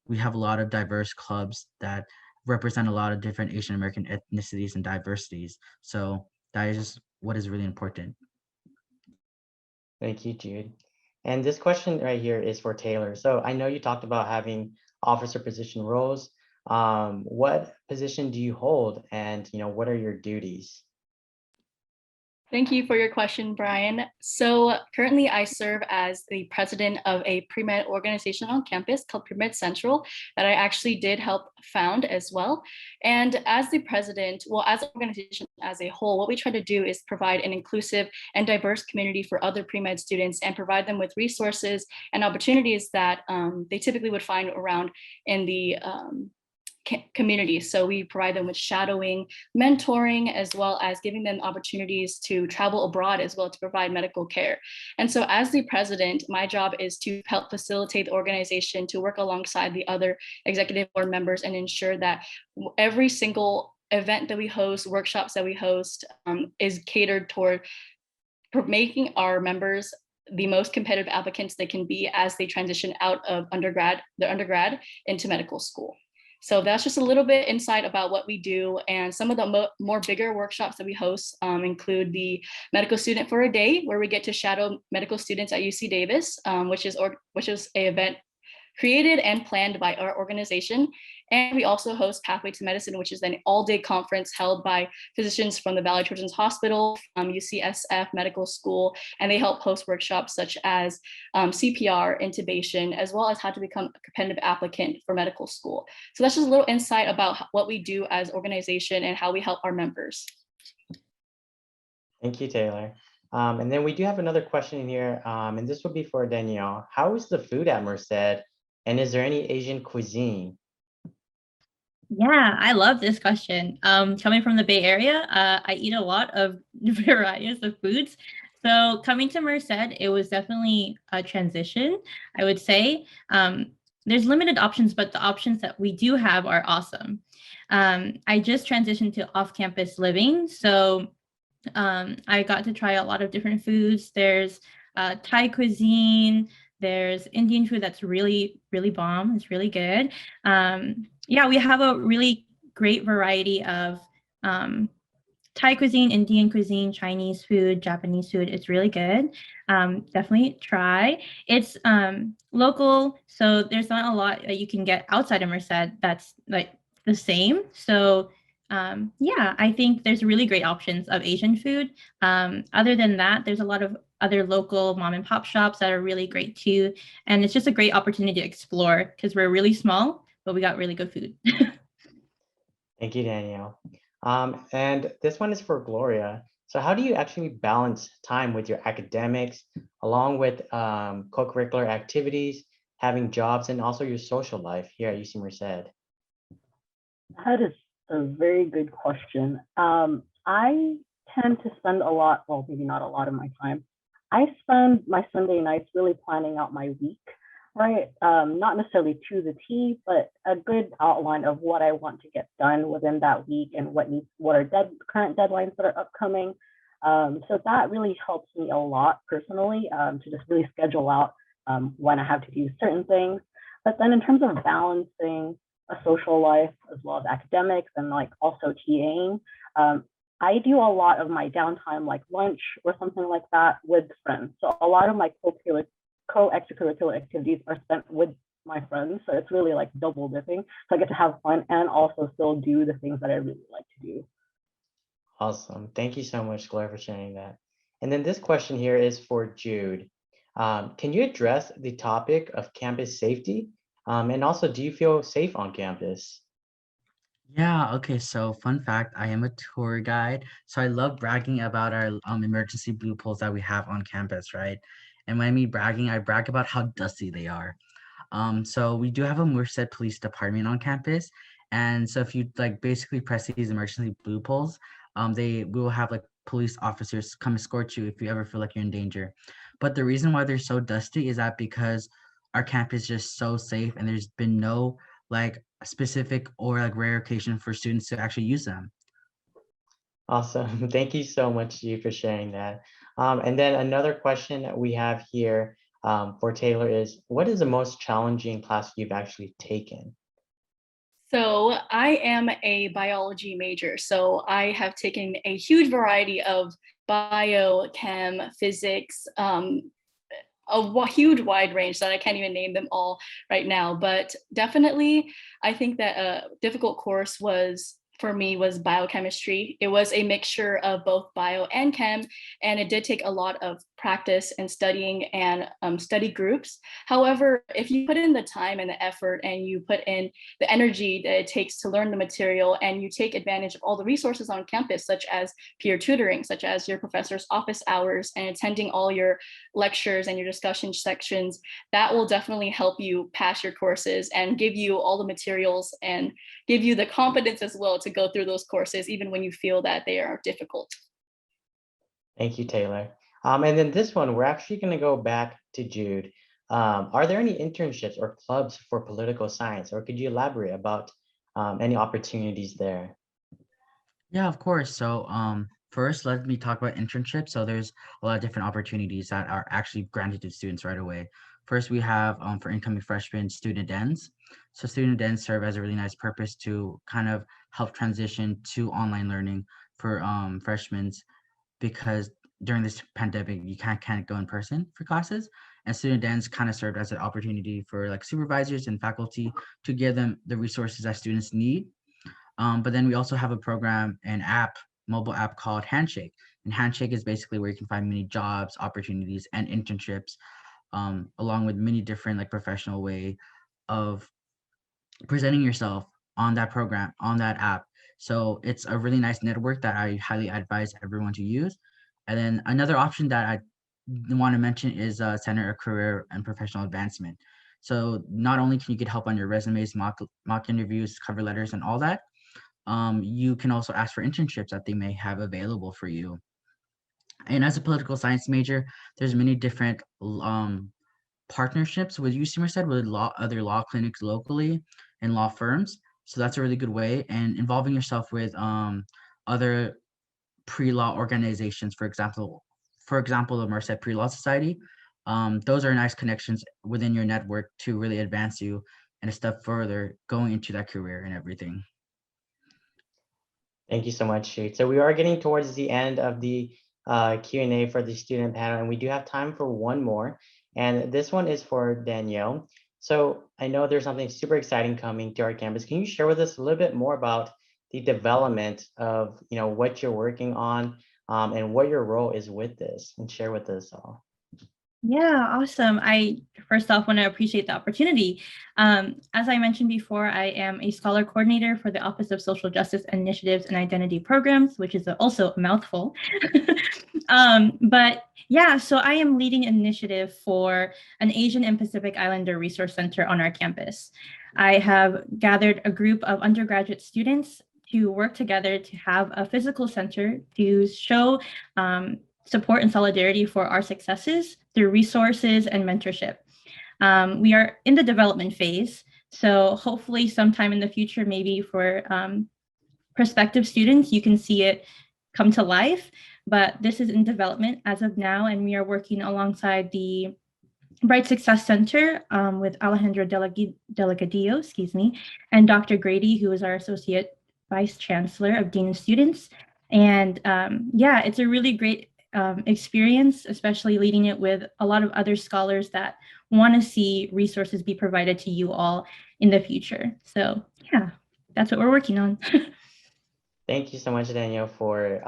We have a lot of diverse clubs that represent a lot of different Asian American ethnicities and diversities. So that is just what is really important. Thank you, Jude. And this question right here is for Taylor. So I know you talked about having officer position roles. What position do you hold, and what are your duties? Thank you for your question, Brian. So currently I serve as the president of a pre-med organization on campus called Pre-Med Central that I actually did help found as well. And as the president, well, as an organization as a whole, what we try to do is provide an inclusive and diverse community for other pre-med students and provide them with resources and opportunities that they typically would find around in the community. So we provide them with shadowing, mentoring, as well as giving them opportunities to travel abroad as well to provide medical care. And so as the president, my job is to help facilitate the organization, to work alongside the other executive board members and ensure that every single event that we host, workshops that we host, is catered toward making our members the most competitive applicants they can be as they transition out of their undergrad into medical school. So that's just a little bit insight about what we do. And some of the more bigger workshops that we host include the Medical Student for a Day, where we get to shadow medical students at UC Davis, which is an event created and planned by our organization. And we also host Pathway to Medicine, which is an all-day conference held by physicians from the Valley Children's Hospital, UCSF Medical School, and they help host workshops such as CPR, intubation, as well as how to become a competitive applicant for medical school. So that's just a little insight about what we do as organization and how we help our members. Thank you, Taylor. And then we do have another question in here, and this would be for Danielle. How is the food at Merced, and is there any Asian cuisine? Yeah, I love this question. Coming from the Bay Area, I eat a lot of varieties of foods. So coming to Merced, it was definitely a transition, I would say. There's limited options, but the options that we do have are awesome. I just transitioned to off-campus living, so I got to try a lot of different foods. There's Thai cuisine, there's Indian food that's really, really bomb. It's really good. Yeah, we have a really great variety of Thai cuisine, Indian cuisine, Chinese food, Japanese food. It's really good. Definitely try. It's local, so there's not a lot that you can get outside of Merced that's like the same. So yeah, I think there's really great options of Asian food. Other than that, there's a lot of other local mom and pop shops that are really great too. And it's just a great opportunity to explore because we're really small, but we got really good food. Thank you, Danielle. And this one is for Gloria. So how do you actually balance time with your academics along with co-curricular activities, having jobs, and also your social life here at UC Merced? That is a very good question. I tend to spend a lot, well, maybe not a lot of my time. I spend my Sunday nights really planning out my week, right? Not necessarily to the T, but a good outline of what I want to get done within that week and what are current deadlines that are upcoming. So that really helps me a lot personally to just really schedule out when I have to do certain things. But then in terms of balancing a social life as well as academics and like also TAing, I do a lot of my downtime, like lunch or something like that, with friends. So a lot of my co-extracurricular activities are spent with my friends. So it's really like double dipping. So I get to have fun and also still do the things that I really like to do. Awesome. Thank you so much, Gloria, for sharing that. And then this question here is for Jude. Can you address the topic of campus safety? And also, do you feel safe on campus? Yeah, okay, so fun fact, I am a tour guide. So I love bragging about our emergency blue poles that we have on campus, right? And when I mean bragging, I brag about how dusty they are. So we do have a Merced Police Department on campus. And so if you like basically press these emergency blue poles, we will have like police officers come escort you if you ever feel like you're in danger. But the reason why they're so dusty is that because our campus is just so safe and there's been no like specific or like rare occasion for students to actually use them. Awesome. Thank you so much, G, for sharing that. And then another question that we have here for Taylor is, what is the most challenging class you've actually taken? So I am a biology major. So I have taken a huge variety of bio, chem, physics, a huge wide range that I can't even name them all right now. But definitely, I think that a difficult course for me was biochemistry. It was a mixture of both bio and chem, and it did take a lot of practice and studying and study groups. However, if you put in the time and the effort and you put in the energy that it takes to learn the material and you take advantage of all the resources on campus, such as peer tutoring, such as your professor's office hours and attending all your lectures and your discussion sections, that will definitely help you pass your courses and give you all the materials and give you the confidence as well to go through those courses, even when you feel that they are difficult. Thank you, Taylor. And then this one, we're actually going to go back to Jude. Are there any internships or clubs for political science, or could you elaborate about any opportunities there? Yeah, of course. So first let me talk about internships. So there's a lot of different opportunities that are actually granted to students right away. First, we have for incoming freshmen, student dens. So student dens serve as a really nice purpose to kind of help transition to online learning for freshmen, because during this pandemic you can't go in person for classes, and student dens kind of served as an opportunity for like supervisors and faculty to give them the resources that students need. But then we also have a program, an app, mobile app called Handshake. And Handshake is basically where you can find many jobs, opportunities, and internships, along with many different like professional way of presenting yourself on that program, on that app. So it's a really nice network that I highly advise everyone to use. And then another option that I want to mention is Center of Career and Professional Advancement. So not only can you get help on your resumes, mock interviews, cover letters, and all that, you can also ask for internships that they may have available for you. And as a political science major, there's many different partnerships with UC Merced with other law clinics locally and law firms. So that's a really good way. And involving yourself with other pre-law organizations, for example, the Merced Pre-Law Society. Those are nice connections within your network to really advance you and a step further going into that career and everything. Thank you so much, Jude. So we are getting towards the end of the Q&A for the student panel, and we do have time for one more. And this one is for Danielle. So I know there's something super exciting coming to our campus. Can you share with us a little bit more about the development of what you're working on and what your role is with this, and share with us all? Yeah, awesome. I first off want to appreciate the opportunity. As I mentioned before, I am a scholar coordinator for the Office of Social Justice Initiatives and Identity Programs, which is also a mouthful. But yeah, so I am leading an initiative for an Asian and Pacific Islander Resource Center on our campus. I have gathered a group of undergraduate students to work together to have a physical center to show support and solidarity for our successes through resources and mentorship. We are in the development phase, so hopefully sometime in the future, maybe for prospective students, you can see it come to life, but this is in development as of now, and we are working alongside the Bright Success Center with Alejandro Delgadillo, and Dr. Grady, who is our Associate Vice Chancellor of Dean of Students. And yeah, it's a really great experience, especially leading it with a lot of other scholars that want to see resources be provided to you all in the future. So yeah, that's what we're working on. Thank you so much, Danielle, for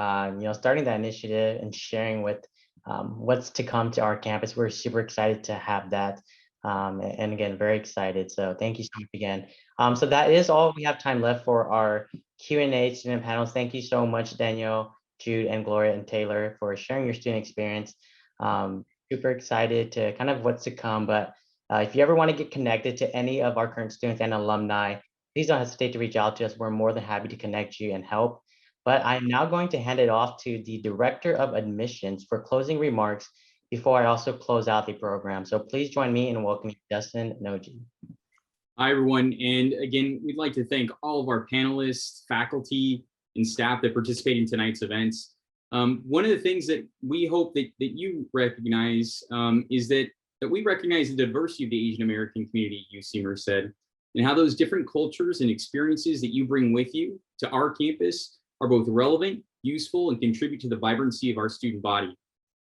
starting that initiative and sharing with what's to come to our campus. We're super excited to have that. And again, very excited. So thank you so much again. So that is all we have time left for our Q&A student panels. Thank you so much, Danielle, Jude, and Gloria and Taylor for sharing your student experience. Super excited to kind of what's to come. But if you ever want to get connected to any of our current students and alumni, please don't hesitate to reach out to us. We're more than happy to connect you and help. But I'm now going to hand it off to the Director of Admissions for closing remarks before I also close out the program. So please join me in welcoming Justin Noji. Hi, everyone. And again, we'd like to thank all of our panelists, faculty, and staff that participate in tonight's events. One of the things that we hope that you recognize is that we recognize the diversity of the Asian American community at UC Merced, and how those different cultures and experiences that you bring with you to our campus are both relevant, useful, and contribute to the vibrancy of our student body.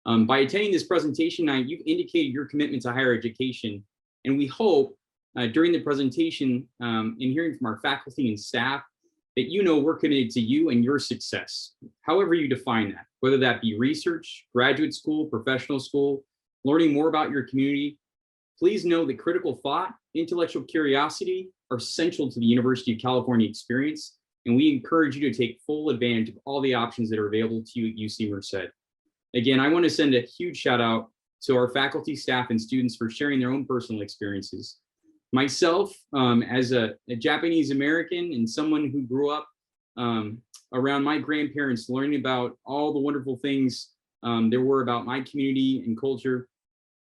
By attending this presentation night, you've indicated your commitment to higher education, and we hope during the presentation and hearing from our faculty and staff that you know we're committed to you and your success, however you define that, whether that be research, graduate school, professional school, learning more about your community. Please know that critical thought, intellectual curiosity are central to the University of California experience, and we encourage you to take full advantage of all the options that are available to you at UC Merced. Again, I want to send a huge shout out to our faculty, staff, and students for sharing their own personal experiences. Myself, as a Japanese American and someone who grew up around my grandparents, learning about all the wonderful things there were about my community and culture,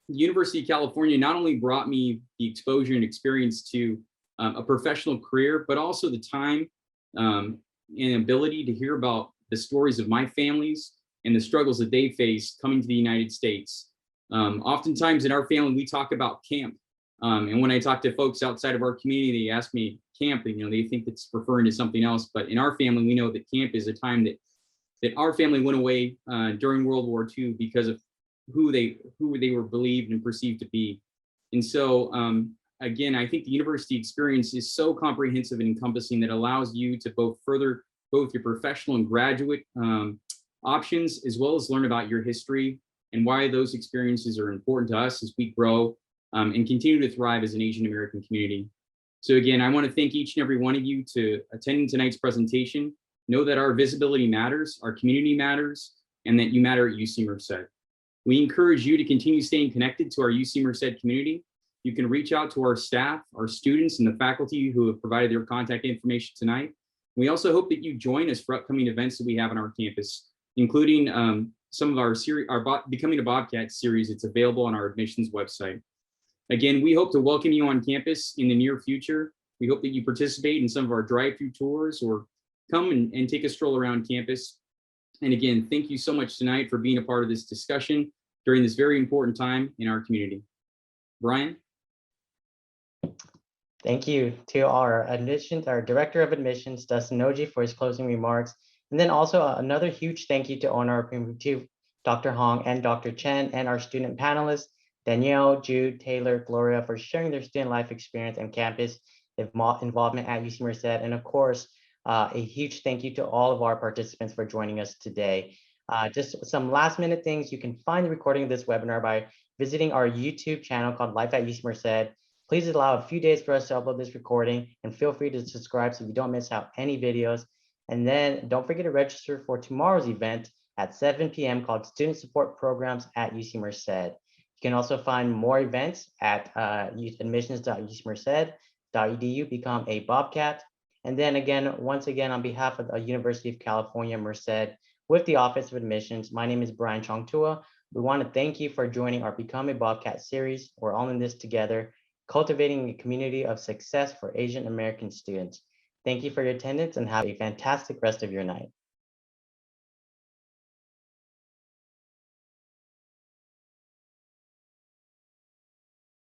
the University of California not only brought me the exposure and experience to a professional career, but also the time and ability to hear about the stories of my families and the struggles that they faced coming to the United States. Oftentimes in our family, we talk about camp. And when I talk to folks outside of our community, they ask me camp, and they think it's referring to something else. But in our family, we know that camp is a time that our family went away during World War II because of who they were believed and perceived to be. And so again, I think the university experience is so comprehensive and encompassing that allows you to both further both your professional and graduate options, as well as learn about your history and why those experiences are important to us as we grow and continue to thrive as an Asian American community. So again, I want to thank each and every one of you to attending tonight's presentation. Know that our visibility matters, our community matters, and that you matter at UC Merced. We encourage you to continue staying connected to our UC Merced community. You can reach out to our staff, our students, and the faculty who have provided their contact information tonight. We also hope that you join us for upcoming events that we have on our campus, including some of our Becoming a Bobcat series. It's available on our admissions website. Again, we hope to welcome you on campus in the near future. We hope that you participate in some of our drive-through tours or come and take a stroll around campus. And again, thank you so much tonight for being a part of this discussion during this very important time in our community. Brian? Thank you to our Director of Admissions, Dustin Noji, for his closing remarks. And then also another huge thank you to Dr. Hong and Dr. Chen, and our student panelists, Danielle, Jude, Taylor, Gloria, for sharing their student life experience and campus involvement at UC Merced. And of course, a huge thank you to all of our participants for joining us today. Just some last minute things. You can find the recording of this webinar by visiting our YouTube channel called Life at UC Merced. Please allow a few days for us to upload this recording, and feel free to subscribe so you don't miss out any videos. And then don't forget to register for tomorrow's event at 7 p.m. called Student Support Programs at UC Merced. You can also find more events at admissions.ucmerced.edu, become a Bobcat. And then again, once again, on behalf of the University of California, Merced, with the Office of Admissions, my name is Brian Chongtua. We want to thank you for joining our Become a Bobcat series. We're all in this together, cultivating a community of success for Asian American students. Thank you for your attendance and have a fantastic rest of your night.